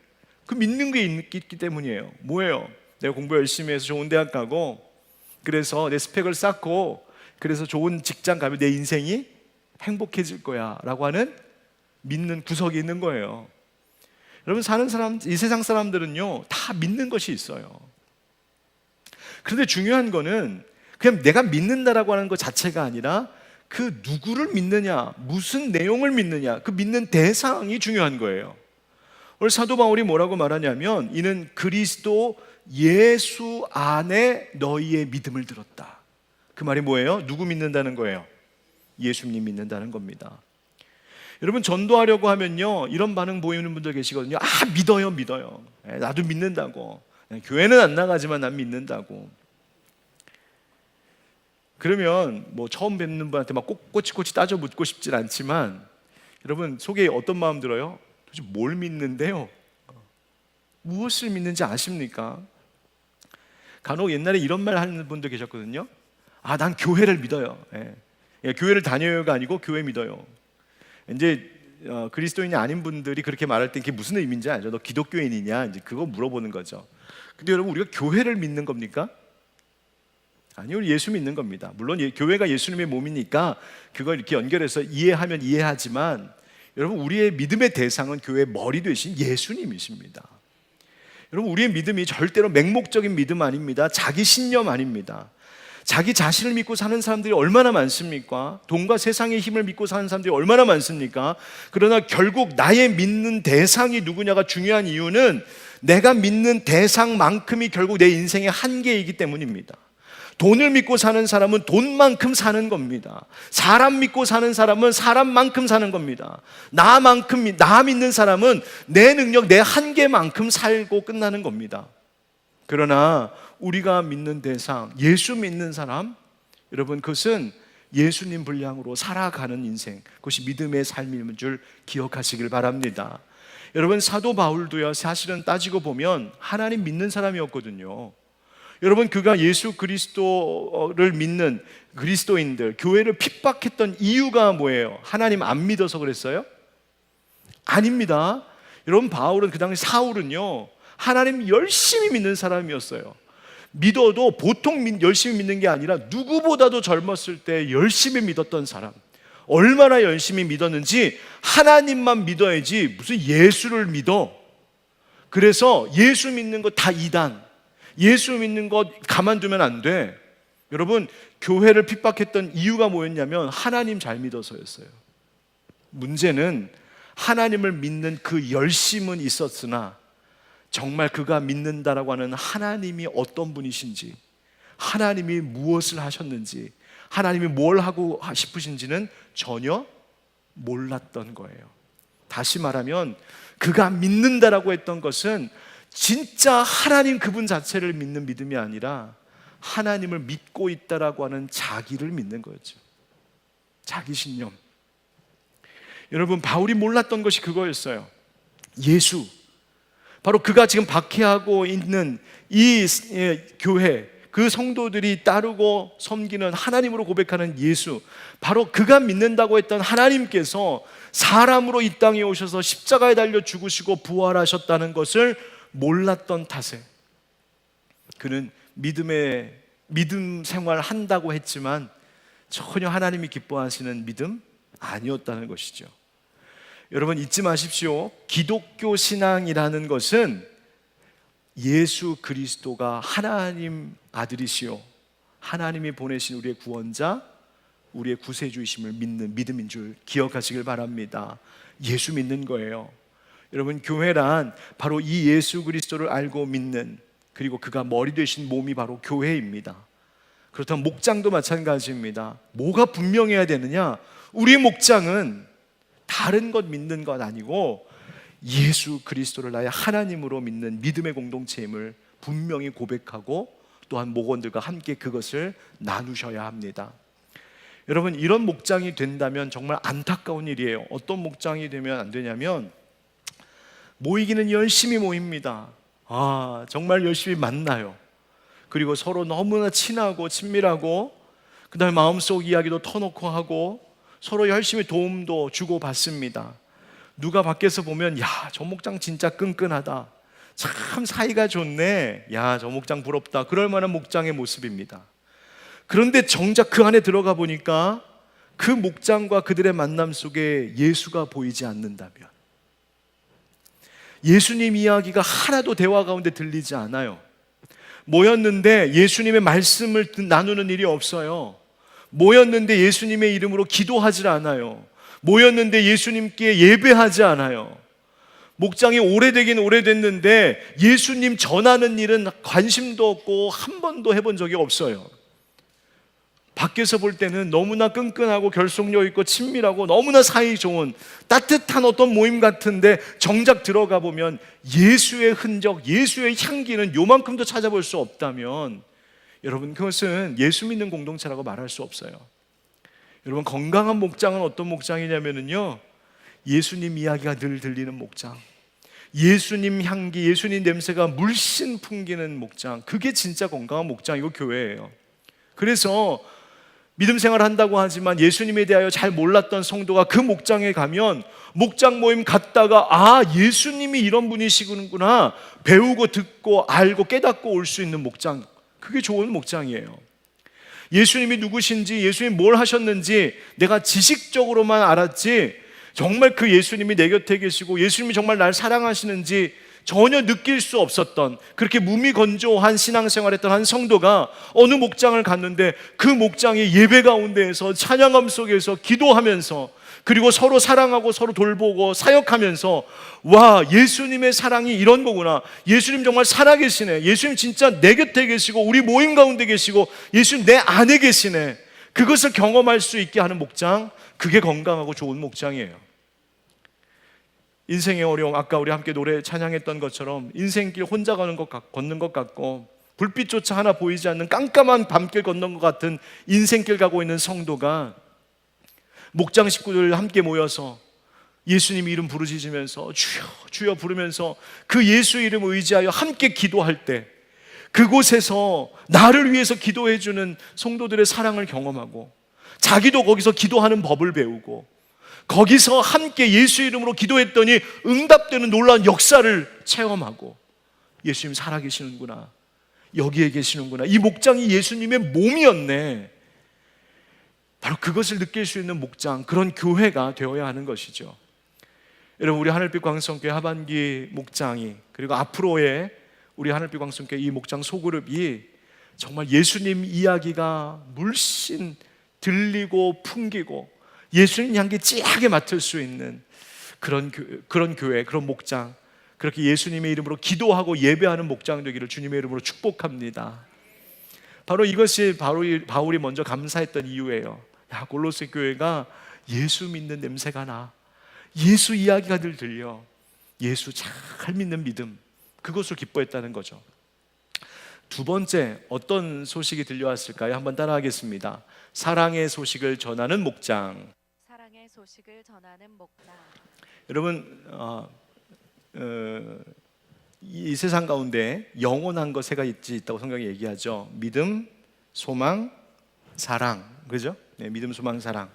그 믿는 게 있기 때문이에요. 뭐예요? 내가 공부 열심히 해서 좋은 대학 가고, 그래서 내 스펙을 쌓고, 그래서 좋은 직장 가면 내 인생이 행복해질 거야 라고 하는 믿는 구석이 있는 거예요. 여러분, 사는 사람, 이 세상 사람들은요 다 믿는 것이 있어요. 그런데 중요한 거는 그냥 내가 믿는다라고 하는 것 자체가 아니라 그 누구를 믿느냐, 무슨 내용을 믿느냐, 그 믿는 대상이 중요한 거예요. 오늘 사도 바울이 뭐라고 말하냐면 이는 그리스도 예수 안에 너희의 믿음을 들었다. 그 말이 뭐예요? 누구 믿는다는 거예요? 예수님 믿는다는 겁니다. 여러분, 전도하려고 하면요 이런 반응 보이는 분들 계시거든요. 믿어요. 나도 믿는다고. 교회는 안 나가지만 난 믿는다고. 그러면 뭐 처음 뵙는 분한테 막 꼬치꼬치 따져 묻고 싶진 않지만, 여러분 속에 어떤 마음 들어요? 도대체 뭘 믿는데요? 무엇을 믿는지 아십니까? 간혹 옛날에 이런 말 하는 분도 계셨거든요. 난 교회를 믿어요. 교회를 다녀요가 아니고 교회 믿어요. 이제 그리스도인이 아닌 분들이 그렇게 말할 때 그게 무슨 의미인지 알죠? 너 기독교인이냐? 이제 그거 물어보는 거죠. 근데 여러분, 우리가 교회를 믿는 겁니까? 아니요, 예수 믿는 겁니다. 물론 교회가 예수님의 몸이니까 그걸 이렇게 연결해서 이해하면 이해하지만, 여러분 우리의 믿음의 대상은 교회의 머리 되신 예수님이십니다. 여러분, 우리의 믿음이 절대로 맹목적인 믿음 아닙니다. 자기 신념 아닙니다. 자기 자신을 믿고 사는 사람들이 얼마나 많습니까? 돈과 세상의 힘을 믿고 사는 사람들이 얼마나 많습니까? 그러나 결국 나의 믿는 대상이 누구냐가 중요한 이유는 내가 믿는 대상만큼이 결국 내 인생의 한계이기 때문입니다. 돈을 믿고 사는 사람은 돈만큼 사는 겁니다. 사람 믿고 사는 사람은 사람만큼 사는 겁니다. 나 믿는 사람은 내 능력, 내 한계만큼 살고 끝나는 겁니다. 그러나 우리가 믿는 대상, 예수 믿는 사람, 여러분 그것은 예수님 분량으로 살아가는 인생, 그것이 믿음의 삶인 줄 기억하시길 바랍니다. 여러분, 사도 바울도요 사실은 따지고 보면 하나님 믿는 사람이었거든요. 여러분, 그가 예수 그리스도를 믿는 그리스도인들, 교회를 핍박했던 이유가 뭐예요? 하나님 안 믿어서 그랬어요? 아닙니다. 여러분, 바울은 그 당시 사울은요 하나님 열심히 믿는 사람이었어요. 믿어도 보통 열심히 믿는 게 아니라 누구보다도 젊었을 때 열심히 믿었던 사람. 얼마나 열심히 믿었는지, 하나님만 믿어야지 무슨 예수를 믿어. 그래서 예수 믿는 거 다 이단, 예수 믿는 것 가만두면 안 돼. 여러분, 교회를 핍박했던 이유가 뭐였냐면 하나님 잘 믿어서였어요. 문제는 하나님을 믿는 그 열심은 있었으나 정말 그가 믿는다라고 하는 하나님이 어떤 분이신지, 하나님이 무엇을 하셨는지, 하나님이 뭘 하고 싶으신지는 전혀 몰랐던 거예요. 다시 말하면 그가 믿는다라고 했던 것은 진짜 하나님 그분 자체를 믿는 믿음이 아니라 하나님을 믿고 있다라고 하는 자기를 믿는 거였죠. 자기 신념. 여러분, 바울이 몰랐던 것이 그거였어요. 예수, 바로 그가 지금 박해하고 있는 이 교회, 그 성도들이 따르고 섬기는 하나님으로 고백하는 예수, 바로 그가 믿는다고 했던 하나님께서 사람으로 이 땅에 오셔서 십자가에 달려 죽으시고 부활하셨다는 것을 몰랐던 탓에 그는 믿음 생활 한다고 했지만 전혀 하나님이 기뻐하시는 믿음 아니었다는 것이죠. 여러분, 잊지 마십시오. 기독교 신앙이라는 것은 예수 그리스도가 하나님 아들이시요 하나님이 보내신 우리의 구원자, 우리의 구세주이심을 믿는 믿음인 줄 기억하시길 바랍니다. 예수 믿는 거예요. 여러분, 교회란 바로 이 예수 그리스도를 알고 믿는, 그리고 그가 머리 되신 몸이 바로 교회입니다. 그렇다면 목장도 마찬가지입니다. 뭐가 분명해야 되느냐? 우리 목장은 다른 것 믿는 것 아니고 예수 그리스도를 나의 하나님으로 믿는 믿음의 공동체임을 분명히 고백하고 또한 목원들과 함께 그것을 나누셔야 합니다. 여러분, 이런 목장이 된다면 정말 안타까운 일이에요. 어떤 목장이 되면 안 되냐면 모이기는 열심히 모입니다. 정말 열심히 만나요. 그리고 서로 너무나 친하고 친밀하고, 그 다음에 마음속 이야기도 터놓고 하고 서로 열심히 도움도 주고 받습니다. 누가 밖에서 보면 야, 저 목장 진짜 끈끈하다, 참 사이가 좋네, 야, 저 목장 부럽다, 그럴 만한 목장의 모습입니다. 그런데 정작 그 안에 들어가 보니까 그 목장과 그들의 만남 속에 예수가 보이지 않는다면, 예수님 이야기가 하나도 대화 가운데 들리지 않아요. 모였는데 예수님의 말씀을 나누는 일이 없어요. 모였는데 예수님의 이름으로 기도하지 않아요. 모였는데 예수님께 예배하지 않아요. 목장이 오래되긴 오래됐는데 예수님 전하는 일은 관심도 없고 한 번도 해본 적이 없어요. 밖에서 볼 때는 너무나 끈끈하고 결속력 있고 친밀하고 너무나 사이 좋은 따뜻한 어떤 모임 같은데 정작 들어가 보면 예수의 흔적, 예수의 향기는 요만큼도 찾아볼 수 없다면 여러분, 그것은 예수 믿는 공동체라고 말할 수 없어요. 여러분, 건강한 목장은 어떤 목장이냐면요, 예수님 이야기가 늘 들리는 목장, 예수님 향기, 예수님 냄새가 물씬 풍기는 목장, 그게 진짜 건강한 목장이고 교회예요. 그래서 믿음 생활을 한다고 하지만 예수님에 대하여 잘 몰랐던 성도가 그 목장에 가면 목장 모임 갔다가 예수님이 이런 분이시구나 배우고 듣고 알고 깨닫고 올 수 있는 목장, 그게 좋은 목장이에요. 예수님이 누구신지, 예수님이 뭘 하셨는지 내가 지식적으로만 알았지 정말 그 예수님이 내 곁에 계시고 예수님이 정말 날 사랑하시는지 전혀 느낄 수 없었던, 그렇게 무미건조한 신앙생활했던 한 성도가 어느 목장을 갔는데 그 목장의 예배 가운데에서 찬양함 속에서 기도하면서, 그리고 서로 사랑하고 서로 돌보고 사역하면서, 와, 예수님의 사랑이 이런 거구나, 예수님 정말 살아계시네, 예수님 진짜 내 곁에 계시고 우리 모임 가운데 계시고 예수님 내 안에 계시네, 그것을 경험할 수 있게 하는 목장, 그게 건강하고 좋은 목장이에요. 인생의 어려움, 아까 우리 함께 노래 찬양했던 것처럼 인생길 혼자 걷는 것 같고 불빛조차 하나 보이지 않는 깜깜한 밤길 걷는 것 같은 인생길 가고 있는 성도가 목장 식구들 함께 모여서 예수님 이름 부르짖으면서 주여 주여 부르면서 그 예수 이름 의지하여 함께 기도할 때 그곳에서 나를 위해서 기도해 주는 성도들의 사랑을 경험하고 자기도 거기서 기도하는 법을 배우고 거기서 함께 예수 이름으로 기도했더니 응답되는 놀라운 역사를 체험하고 예수님 살아계시는구나, 여기에 계시는구나, 이 목장이 예수님의 몸이었네, 바로 그것을 느낄 수 있는 목장, 그런 교회가 되어야 하는 것이죠. 여러분, 우리 하늘빛 광성교회 하반기 목장이, 그리고 앞으로의 우리 하늘빛 광성교회 이 목장 소그룹이 정말 예수님 이야기가 물씬 들리고 풍기고 예수님 향기 찌하게 맡을 수 있는 그런 교회, 그런 목장, 그렇게 예수님의 이름으로 기도하고 예배하는 목장 되기를 주님의 이름으로 축복합니다. 바로 이것이 바울이 먼저 감사했던 이유예요. 야, 골로새 교회가 예수 믿는 냄새가 나, 예수 이야기가 늘 들려, 예수 잘 믿는 믿음, 그것을 기뻐했다는 거죠. 두 번째, 어떤 소식이 들려왔을까요? 한번 따라하겠습니다. 사랑의 소식을 전하는 목장. 사랑의 소식을 전하는 목장. 여러분, 이 세상 가운데 영원한 것 세 가지 있다고 성경이 얘기하죠. 믿음, 소망, 사랑. 그죠? 네, 믿음, 소망, 사랑.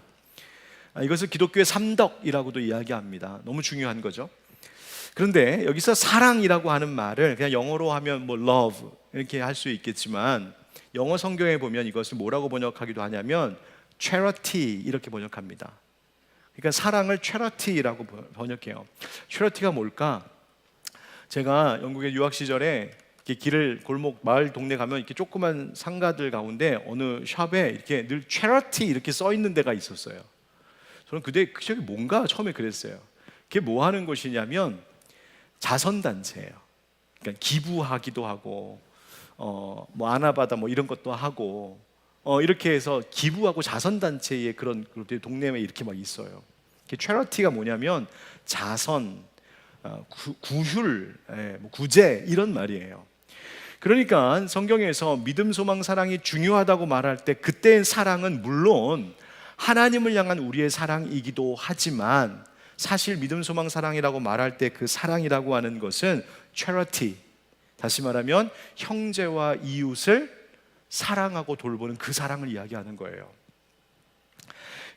이것을 기독교의 삼덕이라고도 이야기합니다. 너무 중요한 거죠. 그런데 여기서 사랑이라고 하는 말을 그냥 영어로 하면 뭐 love 이렇게 할 수 있겠지만, 영어 성경에 보면 이것을 뭐라고 번역하기도 하냐면 charity 이렇게 번역합니다. 그러니까 사랑을 charity라고 번역해요. charity가 뭘까? 제가 영국에 유학 시절에 이렇게 길을, 골목, 마을, 동네 가면 이렇게 조그만 상가들 가운데 어느 샵에 이렇게 늘 charity 이렇게 써 있는 데가 있었어요. 저는 그때 저게 뭔가 처음에 그랬어요. 그게 뭐 하는 곳이냐면 자선단체예요. 그러니까 기부하기도 하고, 뭐 아나바다 뭐 이런 것도 하고, 이렇게 해서 기부하고 자선단체의 그런 동네에 이렇게 막 있어요. charity가 뭐냐면 자선, 구휼, 뭐 구제 이런 말이에요. 그러니까 성경에서 믿음, 소망, 사랑이 중요하다고 말할 때 그때의 사랑은 물론 하나님을 향한 우리의 사랑이기도 하지만, 사실 믿음, 소망, 사랑이라고 말할 때 그 사랑이라고 하는 것은 charity, 다시 말하면 형제와 이웃을 사랑하고 돌보는 그 사랑을 이야기하는 거예요.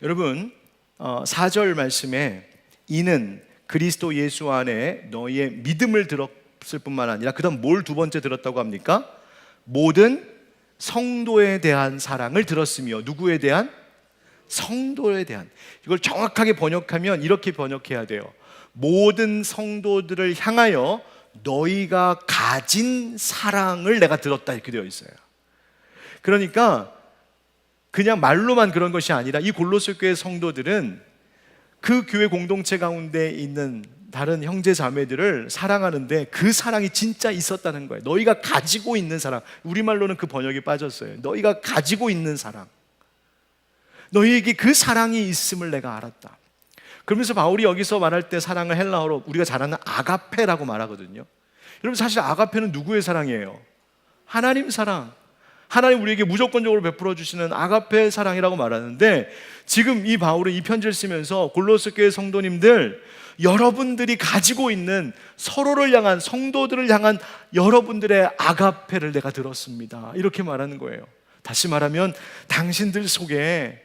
여러분, 4절 말씀에 이는 그리스도 예수 안에 너희의 믿음을 들었을 뿐만 아니라, 그 다음 뭘 두 번째 들었다고 합니까? 모든 성도에 대한 사랑을 들었으며. 누구에 대한? 성도에 대한. 이걸 정확하게 번역하면 이렇게 번역해야 돼요. 모든 성도들을 향하여 너희가 가진 사랑을 내가 들었다, 이렇게 되어 있어요. 그러니까 그냥 말로만 그런 것이 아니라 이 골로새 교회 성도들은 그 교회 공동체 가운데 있는 다른 형제 자매들을 사랑하는데 그 사랑이 진짜 있었다는 거예요. 너희가 가지고 있는 사랑. 우리말로는 그 번역이 빠졌어요. 너희가 가지고 있는 사랑, 너희에게 그 사랑이 있음을 내가 알았다. 그러면서 바울이 여기서 말할 때 사랑을 헬라어로 우리가 잘 아는 아가페라고 말하거든요. 여러분, 사실 아가페는 누구의 사랑이에요? 하나님 사랑. 하나님 우리에게 무조건적으로 베풀어 주시는 아가페 사랑이라고 말하는데, 지금 이 바울은 이 편지를 쓰면서 골로새 교회 성도님들, 여러분들이 가지고 있는 서로를 향한, 성도들을 향한 여러분들의 아가페를 내가 들었습니다, 이렇게 말하는 거예요. 다시 말하면 당신들 속에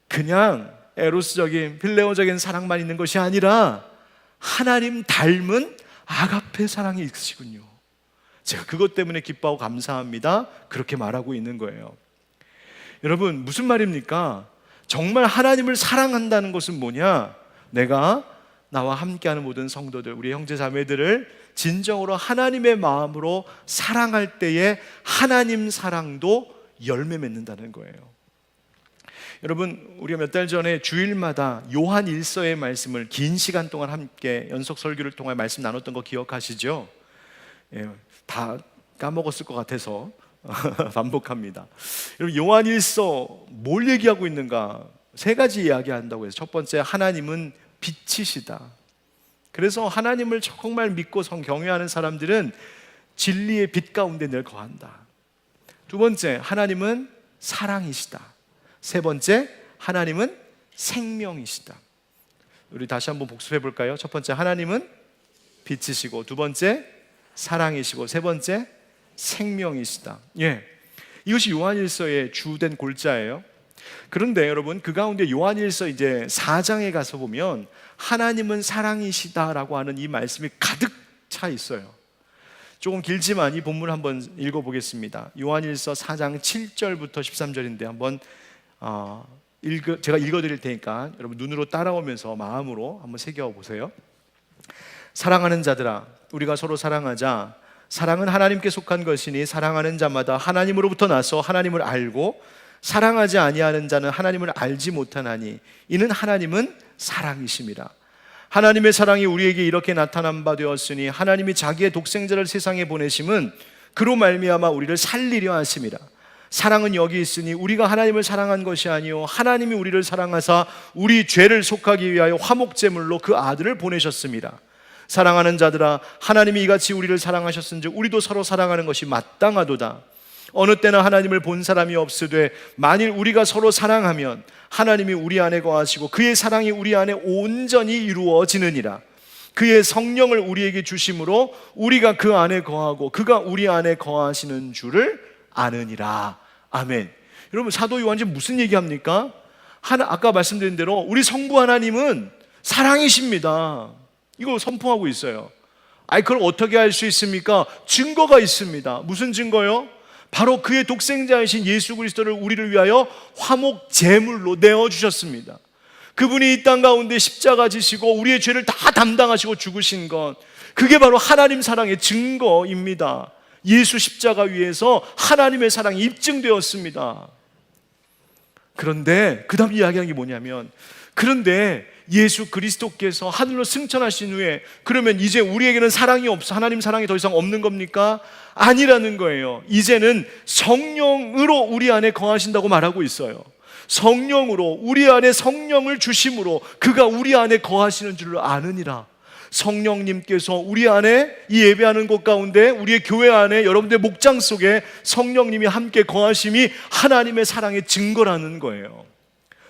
그냥 에로스적인, 필레오적인 사랑만 있는 것이 아니라 하나님 닮은 아가페 사랑이 있으시군요. 제가 그것 때문에 기뻐하고 감사합니다, 그렇게 말하고 있는 거예요. 여러분, 무슨 말입니까? 정말 하나님을 사랑한다는 것은 뭐냐? 내가 나와 함께하는 모든 성도들, 우리 형제 자매들을 진정으로 하나님의 마음으로 사랑할 때에 하나님 사랑도 열매 맺는다는 거예요. 여러분, 우리가 몇 달 전에 주일마다 요한 1서의 말씀을 긴 시간 동안 함께 연속 설교를 통해 말씀 나눴던 거 기억하시죠? 예, 다 까먹었을 것 같아서 반복합니다. 여러분, 요한 1서 뭘 얘기하고 있는가? 세 가지 이야기한다고 해서, 첫 번째, 하나님은 빛이시다. 그래서 하나님을 정말 믿고 경외하는 사람들은 진리의 빛 가운데 늘 거한다. 두 번째, 하나님은 사랑이시다. 세 번째, 하나님은 생명이시다. 우리 다시 한번 복습해 볼까요? 첫 번째, 하나님은 빛이시고, 두 번째, 사랑이시고, 세 번째, 생명이시다. 예, 이것이 요한일서의 주된 골자예요. 그런데 여러분, 그 가운데 요한일서 이제 4장에 가서 보면 하나님은 사랑이시다라고 하는 이 말씀이 가득 차 있어요. 조금 길지만 이 본문을 한번 읽어보겠습니다. 요한일서 4장 7절부터 13절인데 한번 제가 읽어드릴 테니까 여러분 눈으로 따라오면서 마음으로 한번 새겨보세요. 사랑하는 자들아, 우리가 서로 사랑하자. 사랑은 하나님께 속한 것이니 사랑하는 자마다 하나님으로부터 나서 하나님을 알고 사랑하지 아니하는 자는 하나님을 알지 못하나니 이는 하나님은 사랑이심이라. 하나님의 사랑이 우리에게 이렇게 나타난 바 되었으니 하나님이 자기의 독생자를 세상에 보내심은 그로 말미암아 우리를 살리려 하심이라. 사랑은 여기 있으니 우리가 하나님을 사랑한 것이 아니요 하나님이 우리를 사랑하사 우리 죄를 속하기 위하여 화목제물로 그 아들을 보내셨습니다. 사랑하는 자들아, 하나님이 이같이 우리를 사랑하셨은즉 우리도 서로 사랑하는 것이 마땅하도다. 어느 때나 하나님을 본 사람이 없으되 만일 우리가 서로 사랑하면 하나님이 우리 안에 거하시고 그의 사랑이 우리 안에 온전히 이루어지느니라. 그의 성령을 우리에게 주심으로 우리가 그 안에 거하고 그가 우리 안에 거하시는 줄을 아느니라. 아멘. 여러분, 사도 요한이 무슨 얘기합니까? 아까 말씀드린 대로 우리 성부 하나님은 사랑이십니다. 이거 선포하고 있어요. 그걸 어떻게 알 수 있습니까? 증거가 있습니다. 무슨 증거요? 바로 그의 독생자이신 예수 그리스도를 우리를 위하여 화목 제물로 내어주셨습니다. 그분이 이 땅 가운데 십자가 지시고 우리의 죄를 다 담당하시고 죽으신 것, 그게 바로 하나님 사랑의 증거입니다. 예수 십자가 위에서 하나님의 사랑이 입증되었습니다. 그런데 그 다음 이야기하는 게 뭐냐면, 그런데 예수 그리스도께서 하늘로 승천하신 후에 그러면 이제 우리에게는 사랑이 없어, 하나님 사랑이 더 이상 없는 겁니까? 아니라는 거예요. 이제는 성령으로 우리 안에 거하신다고 말하고 있어요. 성령으로, 우리 안에 성령을 주심으로 그가 우리 안에 거하시는 줄을 아느니라. 성령님께서 우리 안에, 이 예배하는 곳 가운데, 우리의 교회 안에, 여러분들의 목장 속에 성령님이 함께 거하심이 하나님의 사랑의 증거라는 거예요.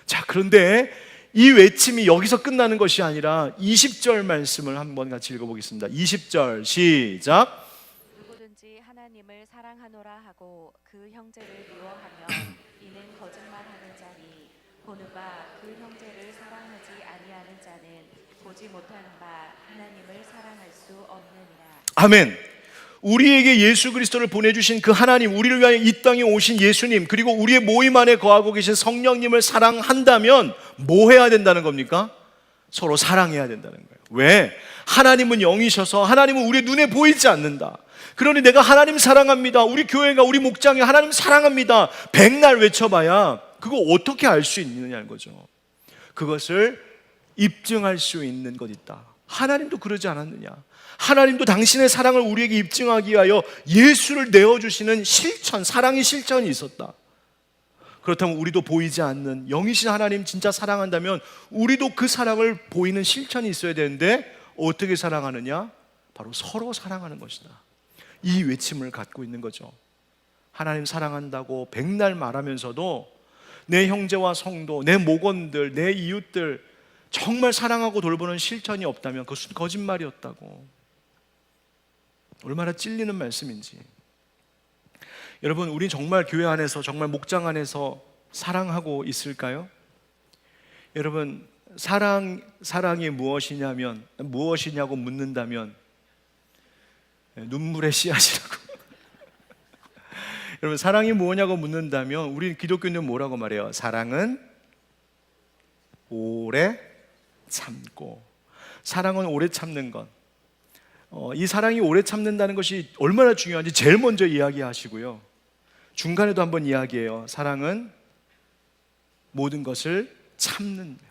자, 그런데 이 외침이 여기서 끝나는 것이 아니라 20절 말씀을 한번 같이 읽어보겠습니다. 20절 시작. 누구든지 하나님을 사랑하노라 하고 그 형제를 미워하면 이는 거짓말하는 자니 보는 바 그 형제를 사랑하지 아니하는 자는 보지 못하는 바 하나님을 사랑할 수 없느니라. 아멘. 우리에게 예수 그리스도를 보내주신 그 하나님, 우리를 위하여 이 땅에 오신 예수님, 그리고 우리의 모임 안에 거하고 계신 성령님을 사랑한다면 뭐 해야 된다는 겁니까? 서로 사랑해야 된다는 거예요. 왜? 하나님은 영이셔서 하나님은 우리의 눈에 보이지 않는다. 그러니 내가 하나님 사랑합니다, 우리 교회가, 우리 목장이 하나님 사랑합니다, 백날 외쳐봐야 그거 어떻게 알 수 있느냐는 거죠. 그것을 입증할 수 있는 것 있다. 하나님도 그러지 않았느냐? 하나님도 당신의 사랑을 우리에게 입증하기 위하여 예수를 내어주시는 실천, 사랑의 실천이 있었다. 그렇다면 우리도 보이지 않는 영이신 하나님 진짜 사랑한다면 우리도 그 사랑을 보이는 실천이 있어야 되는데, 어떻게 사랑하느냐? 바로 서로 사랑하는 것이다. 이 외침을 갖고 있는 거죠. 하나님 사랑한다고 백날 말하면서도 내 형제와 성도, 내 목원들, 내 이웃들 정말 사랑하고 돌보는 실천이 없다면 그것은 거짓말이었다고. 얼마나 찔리는 말씀인지. 여러분, 우리 정말 교회 안에서, 정말 목장 안에서 사랑하고 있을까요? 여러분, 사랑이 무엇이냐고 묻는다면 눈물의 씨앗이라고. 여러분, 사랑이 뭐냐고 묻는다면 우리 기독교는 뭐라고 말해요? 사랑은 오래 참고. 사랑은 오래 참는 것. 이 사랑이 오래 참는다는 것이 얼마나 중요한지 제일 먼저 이야기하시고요, 중간에도 한번 이야기해요. 사랑은 모든 것을 참는다.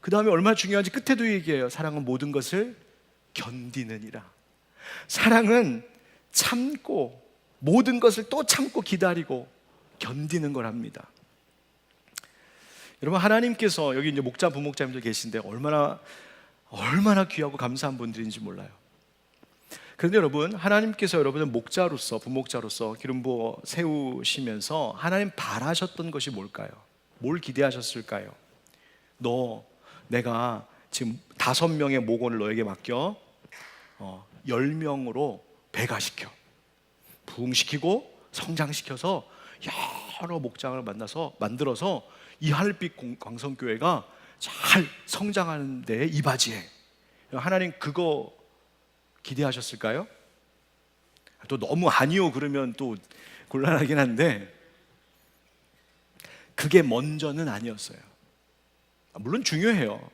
그 다음에 얼마나 중요한지 끝에도 얘기해요. 사랑은 모든 것을 견디느니라. 사랑은 참고, 모든 것을 또 참고 기다리고 견디는 거랍니다. 여러분, 하나님께서 여기 이제 목자, 부목자님들 계신데 얼마나 귀하고 감사한 분들인지 몰라요. 그런데 여러분, 하나님께서 여러분을 목자로서, 부목자로서 기름 부어 세우시면서 하나님 바라셨던 것이 뭘까요? 뭘 기대하셨을까요? 내가 지금 5명의 목원을 너에게 맡겨 10명으로 배가시켜, 부흥시키고 성장시켜서 여러 목장을 만들어서 이 하늘빛 광성교회가 잘 성장하는 데에 이바지해. 하나님 그거 기대하셨을까요? 또 너무 아니요 그러면 또 곤란하긴 한데, 그게 먼저는 아니었어요. 물론 중요해요.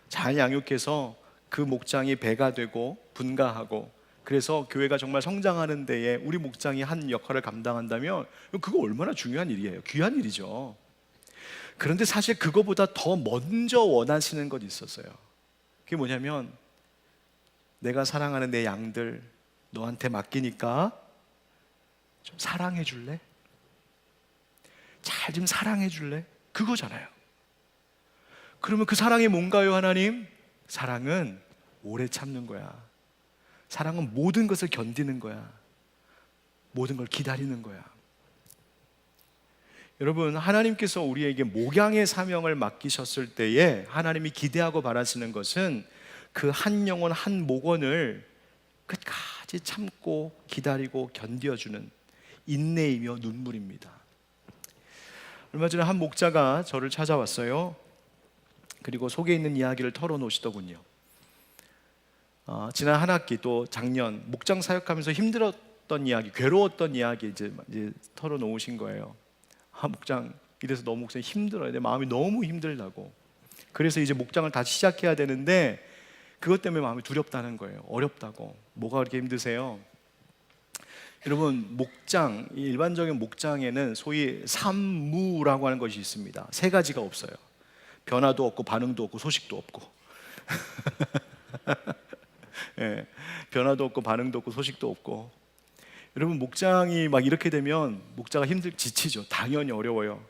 잘 양육해서 그 목장이 배가 되고 분가하고 그래서 교회가 정말 성장하는 데에 우리 목장이 한 역할을 감당한다면 그거 얼마나 중요한 일이에요. 귀한 일이죠. 그런데 사실 그거보다 더 먼저 원하시는 것이 있었어요. 그게 뭐냐면, 내가 사랑하는 내 양들 너한테 맡기니까 좀 사랑해 줄래? 잘 좀 사랑해 줄래? 그거잖아요. 그러면 그 사랑이 뭔가요, 하나님? 사랑은 오래 참는 거야. 사랑은 모든 것을 견디는 거야. 모든 걸 기다리는 거야. 여러분, 하나님께서 우리에게 목양의 사명을 맡기셨을 때에 하나님이 기대하고 바라시는 것은 그 한 영혼 한 목원을 끝까지 참고 기다리고 견뎌주는 인내이며 눈물입니다. 얼마 전에 한 목자가 저를 찾아왔어요. 그리고 속에 있는 이야기를 털어놓으시더군요. 지난 한 학기 또 작년 목장 사역하면서 힘들었던 이야기, 괴로웠던 이야기 이제 털어놓으신 거예요. 목장 이래서 너무 목사님 힘들어요. 내 마음이 너무 힘들다고. 그래서 이제 목장을 다시 시작해야 되는데 그것 때문에 마음이 두렵다는 거예요. 어렵다고. 뭐가 그렇게 힘드세요? 여러분, 목장, 일반적인 목장에는 소위 삼무라고 하는 것이 있습니다. 세 가지가 없어요. 변화도 없고 반응도 없고 소식도 없고. 예, 변화도 없고 반응도 없고 소식도 없고. 여러분, 목장이 막 이렇게 되면 목자가 지치죠. 당연히 어려워요.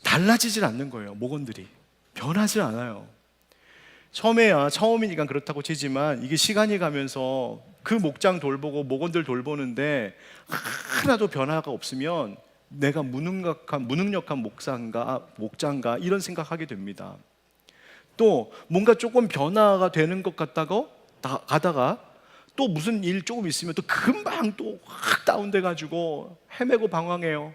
달라지질 않는 거예요. 목원들이 변하질 않아요. 처음이니까 그렇다고 치지만 이게 시간이 가면서 그 목장 돌보고 목원들 돌보는데 하나도 변화가 없으면 내가 무능력한 목장가 이런 생각하게 됩니다. 또 뭔가 조금 변화가 되는 것 가다가 또 무슨 일 조금 있으면 또 금방 또 확 다운돼 가지고 헤매고 방황해요.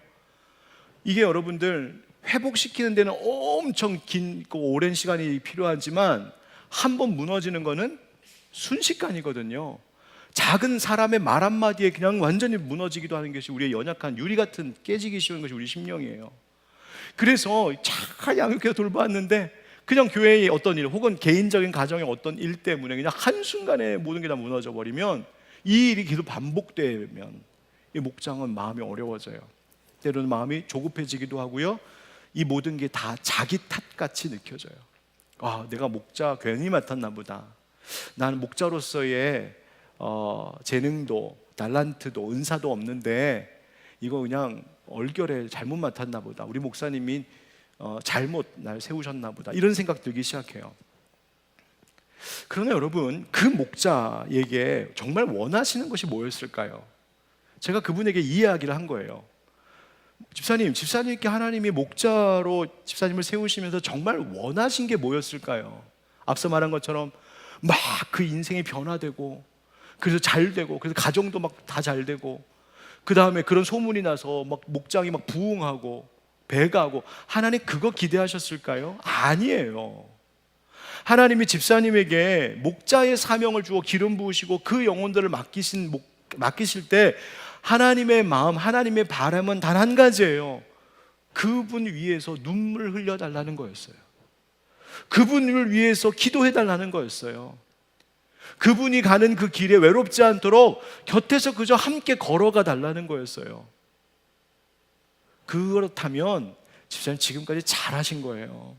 이게 여러분들 회복시키는 데는 엄청 길고 오랜 시간이 필요하지만 한 번 무너지는 거는 순식간이거든요. 작은 사람의 말 한마디에 그냥 완전히 무너지기도 하는 것이 우리의 연약한 유리 같은 깨지기 쉬운 것이 우리 심령이에요. 그래서 잘 양육해서 돌봤는데 그냥 교회의 어떤 일 혹은 개인적인 가정의 어떤 일 때문에 그냥 한순간에 모든 게 다 무너져 버리면, 이 일이 계속 반복되면 이 목장은 마음이 어려워져요. 때로는 마음이 조급해지기도 하고요. 이 모든 게 다 자기 탓같이 느껴져요. 내가 목자 괜히 맡았나 보다. 나는 목자로서의 재능도 달란트도 은사도 없는데 이거 그냥 얼결에 잘못 맡았나 보다. 우리 목사님이 잘못 날 세우셨나 보다. 이런 생각 들기 시작해요. 그러나 여러분, 그 목자에게 정말 원하시는 것이 뭐였을까요? 제가 그분에게 이 이야기를 한 거예요. 집사님께 하나님이 목자로 집사님을 세우시면서 정말 원하신 게 뭐였을까요? 앞서 말한 것처럼 막 그 인생이 변화되고, 그래서 잘 되고, 그래서 가정도 막 다 잘 되고, 그 다음에 그런 소문이 나서 막 목장이 막 부흥하고 배가고, 하나님 그거 기대하셨을까요? 아니에요. 하나님이 집사님에게 목자의 사명을 주어 기름 부으시고 그 영혼들을 맡기실 때 하나님의 마음, 하나님의 바람은 단 한 가지예요. 그분 위해서 눈물 흘려달라는 거였어요. 그분을 위해서 기도해달라는 거였어요. 그분이 가는 그 길에 외롭지 않도록 곁에서 그저 함께 걸어가 달라는 거였어요. 그렇다면 집사님 지금까지 잘하신 거예요.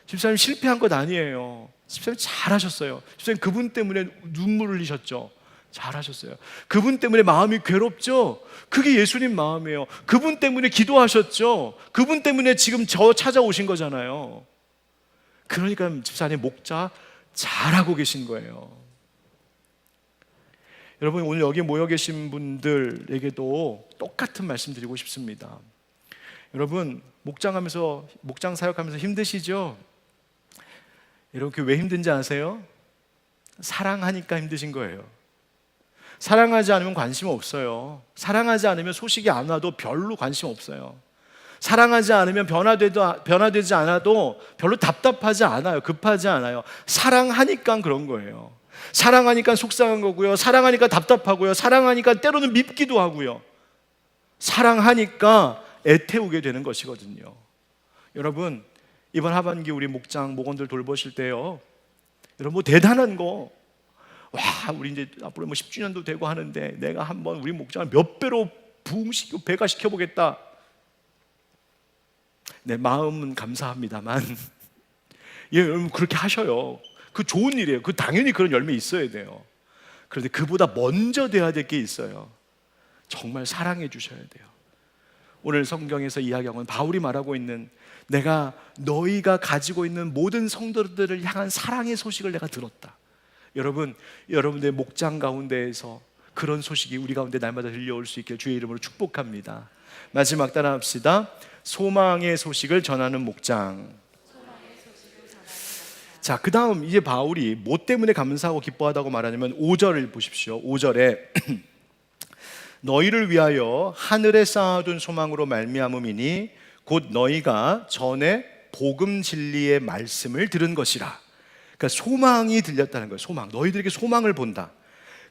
집사님 실패한 것 아니에요. 집사님 잘하셨어요. 집사님 그분 때문에 눈물 흘리셨죠. 잘하셨어요. 그분 때문에 마음이 괴롭죠. 그게 예수님 마음이에요. 그분 때문에 기도하셨죠. 그분 때문에 지금 저 찾아오신 거잖아요. 그러니까 집사님 목자 잘하고 계신 거예요. 여러분, 오늘 여기 모여 계신 분들에게도 똑같은 말씀 드리고 싶습니다. 여러분, 목장 사역하면서 힘드시죠? 여러분, 그게 왜 힘든지 아세요? 사랑하니까 힘드신 거예요. 사랑하지 않으면 관심 없어요. 사랑하지 않으면 소식이 안 와도 별로 관심 없어요. 사랑하지 않으면 변화되지 않아도 별로 답답하지 않아요. 급하지 않아요. 사랑하니까 그런 거예요. 사랑하니까 속상한 거고요. 사랑하니까 답답하고요. 사랑하니까 때로는 밉기도 하고요. 사랑하니까 애태우게 되는 것이거든요. 여러분, 이번 하반기 우리 목원들 돌보실 때요, 여러분, 뭐 대단한 거 와, 우리 이제 앞으로 뭐 10주년도 되고 하는데 내가 한번 우리 목장을 몇 배로 부흥시키고 배가시켜 보겠다. 내 마음은 감사합니다만 예, 여러분 그렇게 하셔요. 그 좋은 일이에요. 그 당연히 그런 열매 있어야 돼요. 그런데 그보다 먼저 돼야 될 게 있어요. 정말 사랑해 주셔야 돼요. 오늘 성경에서 이야기하는 바울이 말하고 있는, 내가 너희가 가지고 있는 모든 성도들을 향한 사랑의 소식을 내가 들었다. 여러분, 여러분들의 목장 가운데에서 그런 소식이 우리 가운데 날마다 들려올 수 있게 주의 이름으로 축복합니다. 마지막 따라합시다. 소망의 소식을 전하는 목장. 자, 그 다음 이제 바울이 뭐 때문에 감사하고 기뻐하다고 말하냐면 5절을 보십시오. 5절에 너희를 위하여 하늘에 쌓아둔 소망으로 말미암음이니 곧 너희가 전에 복음 진리의 말씀을 들은 것이라. 그러니까 소망이 들렸다는 거예요. 소망. 너희들에게 소망을 본다.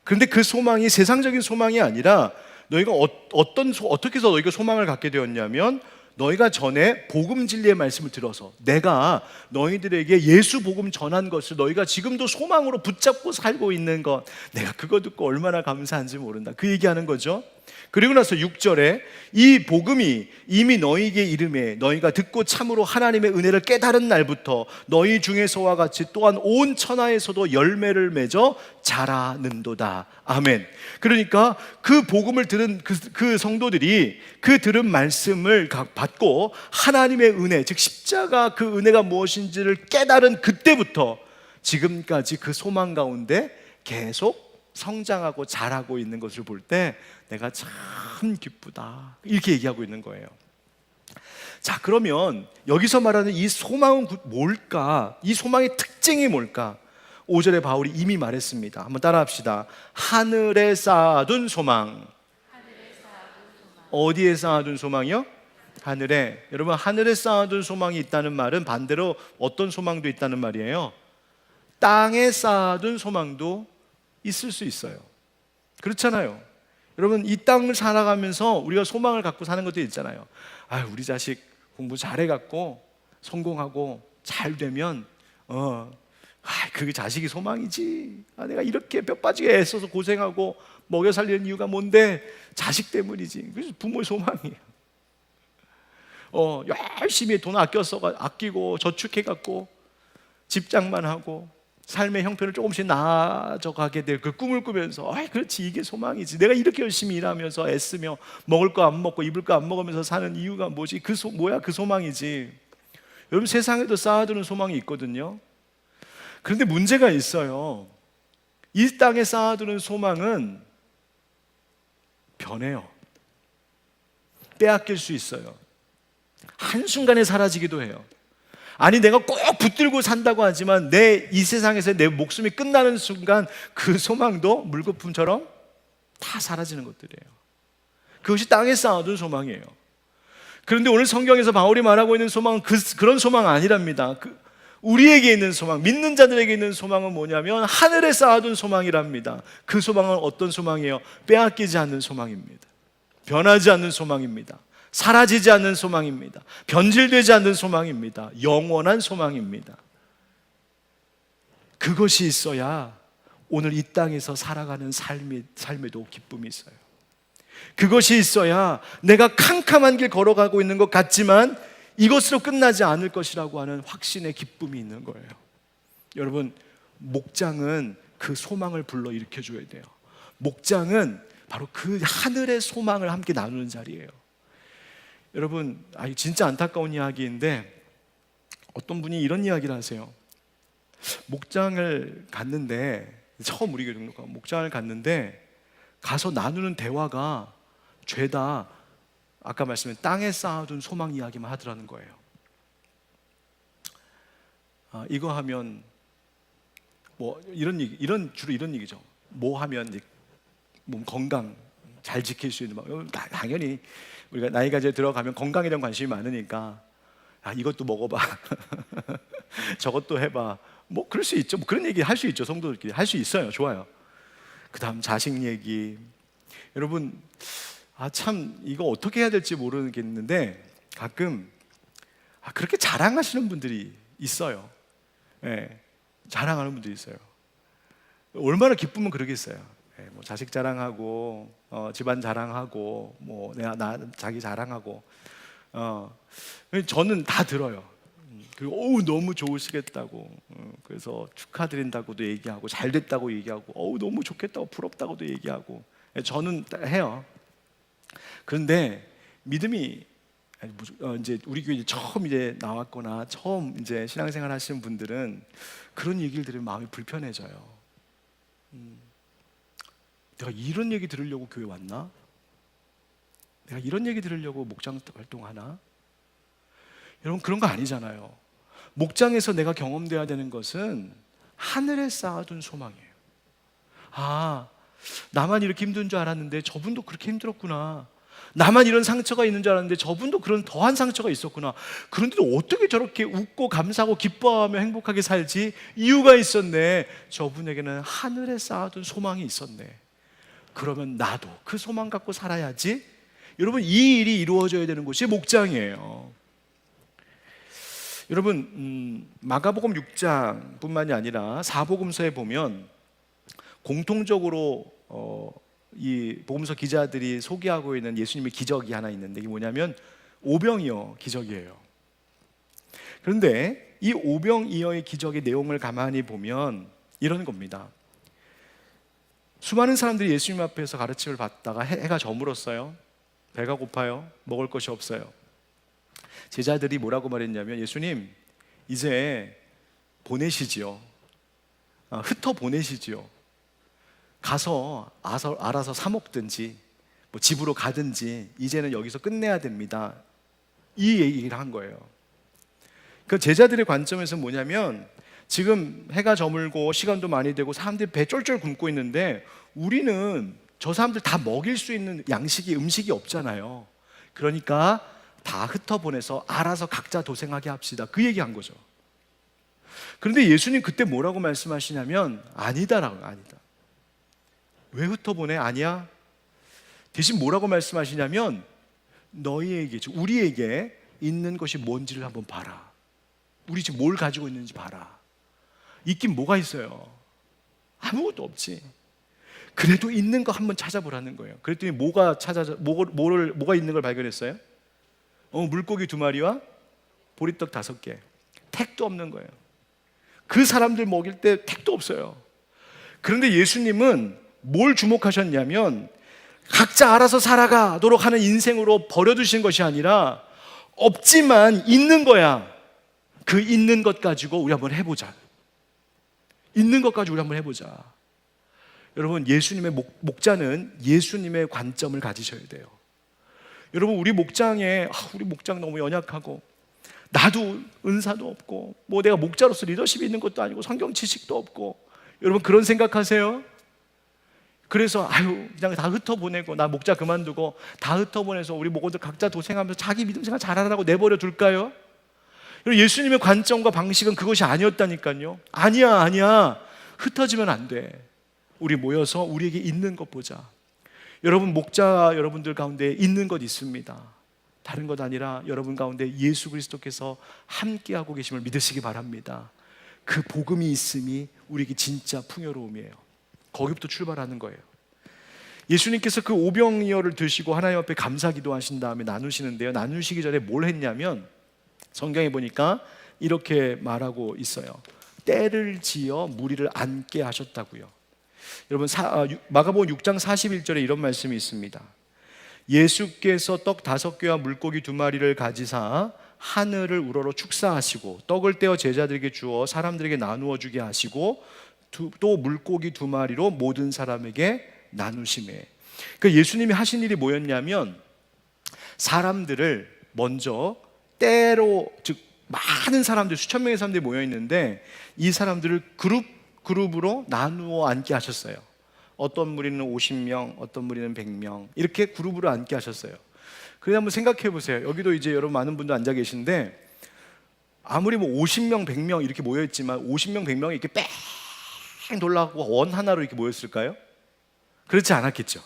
그런데 그 소망이 세상적인 소망이 아니라 너희가 어떻게 해서 너희가 소망을 갖게 되었냐면, 너희가 전에 복음 진리의 말씀을 들어서 내가 너희들에게 예수 복음 전한 것을 너희가 지금도 소망으로 붙잡고 살고 있는 것, 내가 그거 듣고 얼마나 감사한지 모른다. 그 얘기하는 거죠. 그리고 나서 6절에 이 복음이 이미 너희에게 이름에 너희가 듣고 참으로 하나님의 은혜를 깨달은 날부터 너희 중에서와 같이 또한 온 천하에서도 열매를 맺어 자라는도다. 아멘. 그러니까 그 복음을 들은 그 성도들이 그 들은 말씀을 받고 하나님의 은혜, 즉 십자가 그 은혜가 무엇인지를 깨달은 그때부터 지금까지 그 소망 가운데 계속 성장하고 자라고 있는 것을 볼 때 내가 참 기쁘다, 이렇게 얘기하고 있는 거예요. 자, 그러면 여기서 말하는 이 소망은 뭘까? 이 소망의 특징이 뭘까? 5절에 바울이 이미 말했습니다. 한번 따라합시다. 하늘에 쌓아둔 소망. 어디에 쌓아둔 소망이요? 하늘에. 여러분, 하늘에 쌓아둔 소망이 있다는 말은 반대로 어떤 소망도 있다는 말이에요? 땅에 쌓아둔 소망도 있을 수 있어요. 그렇잖아요. 여러분, 이 땅을 살아가면서 우리가 소망을 갖고 사는 것도 있잖아요. 아, 우리 자식 공부 잘해갖고 성공하고 잘 되면 그게 자식이 소망이지. 내가 이렇게 뼈 빠지게 애써서 고생하고 먹여 살리는 이유가 뭔데? 자식 때문이지. 그래서 부모의 소망이에요. 열심히 돈 아끼고 저축해갖고 집장만 하고 삶의 형편을 조금씩 나아져가게 될 그 꿈을 꾸면서, 그렇지, 이게 소망이지. 내가 이렇게 열심히 일하면서 애쓰며 먹을 거 안 먹고 입을 거 안 먹으면서 사는 이유가 뭐지? 뭐야 그 소망이지. 여러분, 세상에도 쌓아두는 소망이 있거든요. 그런데 문제가 있어요. 이 땅에 쌓아두는 소망은 변해요. 빼앗길 수 있어요. 한순간에 사라지기도 해요. 아니, 내가 꼭 붙들고 산다고 하지만 이 세상에서 내 목숨이 끝나는 순간 그 소망도 물거품처럼 다 사라지는 것들이에요. 그것이 땅에 쌓아둔 소망이에요. 그런데 오늘 성경에서 바울이 말하고 있는 소망은 그런 소망 아니랍니다. 우리에게 있는 소망, 믿는 자들에게 있는 소망은 뭐냐면 하늘에 쌓아둔 소망이랍니다. 그 소망은 어떤 소망이에요? 빼앗기지 않는 소망입니다. 변하지 않는 소망입니다. 사라지지 않는 소망입니다. 변질되지 않는 소망입니다. 영원한 소망입니다. 그것이 있어야 오늘 이 땅에서 살아가는 삶에도 기쁨이 있어요. 그것이 있어야 내가 캄캄한 길 걸어가고 있는 것 같지만 이것으로 끝나지 않을 것이라고 하는 확신의 기쁨이 있는 거예요. 여러분, 목장은 그 소망을 불러일으켜 줘야 돼요. 목장은 바로 그 하늘의 소망을 함께 나누는 자리예요. 여러분, 진짜 안타까운 이야기인데 어떤 분이 이런 이야기를 하세요. 목장을 갔는데, 처음 우리 교회 등록하고 목장을 갔는데 가서 나누는 대화가 죄다 아까 말씀한 땅에 쌓아둔 소망 이야기만 하더라는 거예요. 이거 하면 뭐 주로 이런 얘기죠. 뭐 하면 이제 몸 건강 잘 지킬 수 있는 당연히 우리가 나이가 이제 들어가면 건강에 대한 관심이 많으니까 이것도 먹어봐 저것도 해봐, 뭐 그럴 수 있죠. 뭐 그런 얘기 할 수 있죠. 성도들끼리 할 수 있어요. 좋아요. 그 다음 자식 얘기. 여러분, 참 이거 어떻게 해야 될지 모르겠는데 가끔 그렇게 자랑하시는 분들이 있어요. 자랑하는 분들이 있어요. 얼마나 기쁘면 그러겠어요. 뭐 자식 자랑하고 집안 자랑하고 뭐 자기 자랑하고 저는 다 들어요. 그리고 너무 좋으시겠다고 그래서 축하드린다고도 얘기하고 잘 됐다고 얘기하고 너무 좋겠다고 부럽다고도 얘기하고 저는 해요. 그런데 믿음이 이제 우리 교회 처음 이제 나왔거나 처음 이제 신앙생활 하시는 분들은 그런 얘기를 들으면 마음이 불편해져요. 내가 이런 얘기 들으려고 교회 왔나? 내가 이런 얘기 들으려고 목장 활동하나? 여러분 그런 거 아니잖아요. 목장에서 내가 경험돼야 되는 것은 하늘에 쌓아둔 소망이에요. 아, 나만 이렇게 힘든 줄 알았는데 저분도 그렇게 힘들었구나. 나만 이런 상처가 있는 줄 알았는데 저분도 그런 더한 상처가 있었구나. 그런데도 어떻게 저렇게 웃고 감사하고 기뻐하며 행복하게 살지? 이유가 있었네. 저분에게는 하늘에 쌓아둔 소망이 있었네. 그러면 나도 그 소망 갖고 살아야지. 여러분 이 일이 이루어져야 되는 곳이 목장이에요. 여러분 마가복음 6장뿐만이 아니라 사복음서에 보면 공통적으로 이 복음서 기자들이 소개하고 있는 예수님의 기적이 하나 있는데 이게 뭐냐면 오병이어 기적이에요. 그런데 이 오병이어의 기적의 내용을 가만히 보면 이런 겁니다. 수많은 사람들이 예수님 앞에서 가르침을 받다가 해가 저물었어요. 배가 고파요. 먹을 것이 없어요. 제자들이 뭐라고 말했냐면 예수님 이제 보내시지요. 흩어 보내시지요. 가서 알아서 사 먹든지 뭐 집으로 가든지 이제는 여기서 끝내야 됩니다. 이 얘기를 한 거예요. 그 제자들의 관점에서 뭐냐면 지금 해가 저물고 시간도 많이 되고 사람들이 배 쫄쫄 굶고 있는데 우리는 저 사람들 다 먹일 수 있는 음식이 없잖아요. 그러니까 다 흩어보내서 알아서 각자 도생하게 합시다. 그 얘기한 거죠. 그런데 예수님 그때 뭐라고 말씀하시냐면 아니다라고. 아니다. 왜 흩어보내? 아니야. 대신 뭐라고 말씀하시냐면 너희에게, 우리에게 있는 것이 뭔지를 한번 봐라. 우리 지금 뭘 가지고 있는지 봐라. 있긴 뭐가 있어요? 아무것도 없지. 그래도 있는 거 한번 찾아보라는 거예요. 그랬더니 뭐가 있는 걸 발견했어요? 물고기 2마리와 보리떡 5개. 택도 없는 거예요. 그 사람들 먹일 때 택도 없어요. 그런데 예수님은 뭘 주목하셨냐면 각자 알아서 살아가도록 하는 인생으로 버려두신 것이 아니라 없지만 있는 거야. 그 있는 것 가지고 우리 한번 해보자. 있는 것 가지고 우리 한번 해보자. 여러분 예수님의 목자는 예수님의 관점을 가지셔야 돼요. 여러분 우리 목장 너무 연약하고 나도 은사도 없고 뭐 내가 목자로서 리더십이 있는 것도 아니고 성경 지식도 없고 여러분 그런 생각하세요? 그래서 그냥 다 흩어보내고 나 목자 그만두고 다 흩어보내서 우리 모두들 각자 도생하면서 자기 믿음 생활 잘하라고 내버려 둘까요? 예수님의 관점과 방식은 그것이 아니었다니까요. 아니야. 흩어지면 안 돼. 우리 모여서 우리에게 있는 것 보자. 여러분 목자 여러분들 가운데 있는 것 있습니다. 다른 것 아니라 여러분 가운데 예수 그리스도께서 함께하고 계심을 믿으시기 바랍니다. 그 복음이 있음이 우리에게 진짜 풍요로움이에요. 거기부터 출발하는 거예요. 예수님께서 그 오병이어를 드시고 하나님 앞에 감사 기도하신 다음에 나누시는데요. 나누시기 전에 뭘 했냐면 성경에 보니까 이렇게 말하고 있어요. 때를 지어 무리를 앉게 하셨다고요. 여러분 마가복음 6장 41절에 이런 말씀이 있습니다. 예수께서 떡 5개와 물고기 2마리를 가지사 하늘을 우러러 축사하시고 떡을 떼어 제자들에게 주어 사람들에게 나누어 주게 하시고 또 물고기 2마리로 모든 사람에게 나누시매. 그러니까 예수님이 하신 일이 뭐였냐면 사람들을 먼저 때로, 즉 많은 사람들, 수천 명의 사람들이 모여 있는데 이 사람들을 그룹으로 나누어 앉게 하셨어요. 어떤 무리는 50명, 어떤 무리는 100명 이렇게 그룹으로 앉게 하셨어요. 그래 한번 생각해 보세요. 여기도 이제 여러분 많은 분들 앉아 계신데 아무리 뭐 50명, 100명 이렇게 모여 있지만 50명, 100명이 이렇게 뺑 돌라고 원 하나로 이렇게 모였을까요? 그렇지 않았겠죠.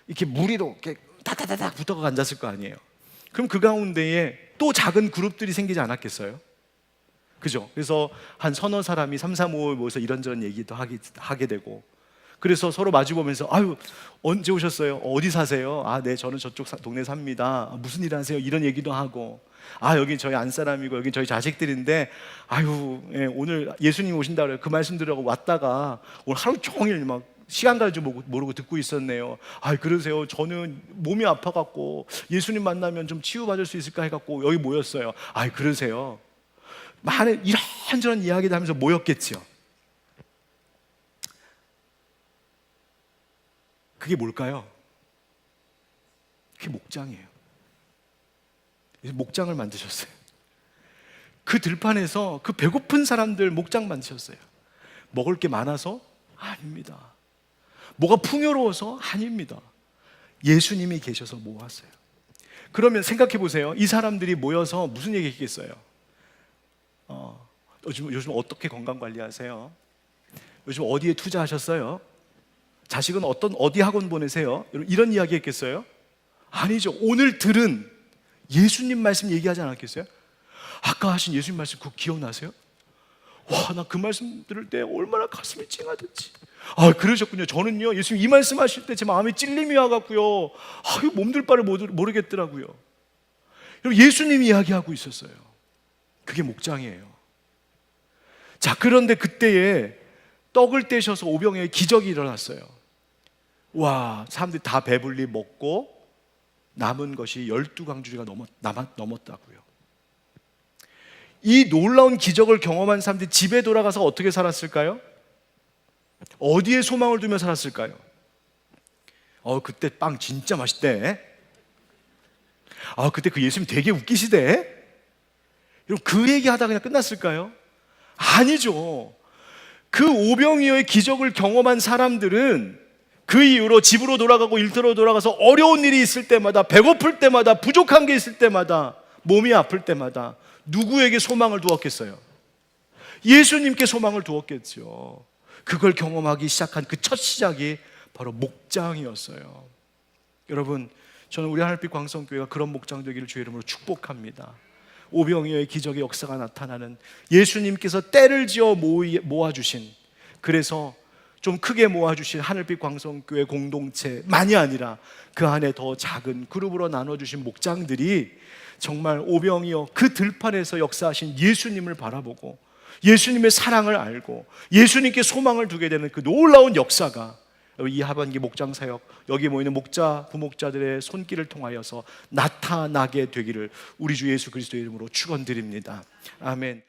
이렇게 무리로 이렇게 다다다닥 붙어가 앉았을 거 아니에요. 그럼 그 가운데에 또 작은 그룹들이 생기지 않았겠어요? 그죠? 그래서 한 서너 사람이 3, 4, 5 모여서 이런저런 얘기도 하게 되고, 그래서 서로 마주보면서 아유 언제 오셨어요? 어디 사세요? 아 네 저는 저쪽 동네 삽니다. 무슨 일 하세요? 이런 얘기도 하고, 아 여기 저희 안사람이고 여기 저희 자식들인데 아유 예, 오늘 예수님 오신다 그래요. 그 말씀 들으라고 왔다가 오늘 하루 종일 막 시간 가는 줄 모르고 듣고 있었네요. 아 그러세요? 저는 몸이 아파갖고 예수님 만나면 좀 치유받을 수 있을까 해갖고 여기 모였어요. 아 그러세요? 많은 이런저런 이야기를 하면서 모였겠죠. 그게 뭘까요? 그게 목장이에요. 목장을 만드셨어요. 그 들판에서 그 배고픈 사람들 목장 만드셨어요. 먹을 게 많아서? 아닙니다. 뭐가 풍요로워서? 아닙니다. 예수님이 계셔서 모았어요. 그러면 생각해 보세요. 이 사람들이 모여서 무슨 얘기 했겠어요? 요즘 어떻게 건강 관리하세요? 요즘 어디에 투자하셨어요? 자식은 어디 학원 보내세요? 이런 이야기 했겠어요? 아니죠. 오늘 들은 예수님 말씀 얘기하지 않았겠어요? 아까 하신 예수님 말씀 그거 기억나세요? 와, 나 그 말씀 들을 때 얼마나 가슴이 찡하던지. 아, 그러셨군요. 저는요, 예수님 이 말씀 하실 때 제 마음에 찔림이 와갖고요. 아, 이거 몸둘 바를 모르겠더라고요. 예수님이 이야기하고 있었어요. 그게 목장이에요. 자, 그런데 그때에 떡을 떼셔서 오병이어의 기적이 일어났어요. 와, 사람들이 다 배불리 먹고 남은 것이 12강주리가 넘었다고요. 이 놀라운 기적을 경험한 사람들이 집에 돌아가서 어떻게 살았을까요? 어디에 소망을 두며 살았을까요? 그때 빵 진짜 맛있대. 그때 그 예수님 되게 웃기시대. 여러분, 그 얘기하다 그냥 끝났을까요? 아니죠. 그 오병이어의 기적을 경험한 사람들은 그 이후로 집으로 돌아가고 일터로 돌아가서 어려운 일이 있을 때마다, 배고플 때마다, 부족한 게 있을 때마다, 몸이 아플 때마다 누구에게 소망을 두었겠어요? 예수님께 소망을 두었겠죠. 그걸 경험하기 시작한 그 첫 시작이 바로 목장이었어요. 여러분, 저는 우리 하늘빛 광성교회가 그런 목장 되기를 주의 이름으로 축복합니다. 오병이어의 기적의 역사가 나타나는, 예수님께서 때를 지어 모아주신, 그래서 좀 크게 모아주신 하늘빛 광성교회 공동체만이 아니라 그 안에 더 작은 그룹으로 나눠주신 목장들이 정말 오병이어 그 들판에서 역사하신 예수님을 바라보고 예수님의 사랑을 알고 예수님께 소망을 두게 되는 그 놀라운 역사가 이 하반기 목장 사역, 여기 모이는 목자, 부목자들의 손길을 통하여서 나타나게 되기를 우리 주 예수 그리스도의 이름으로 축원드립니다. 아멘.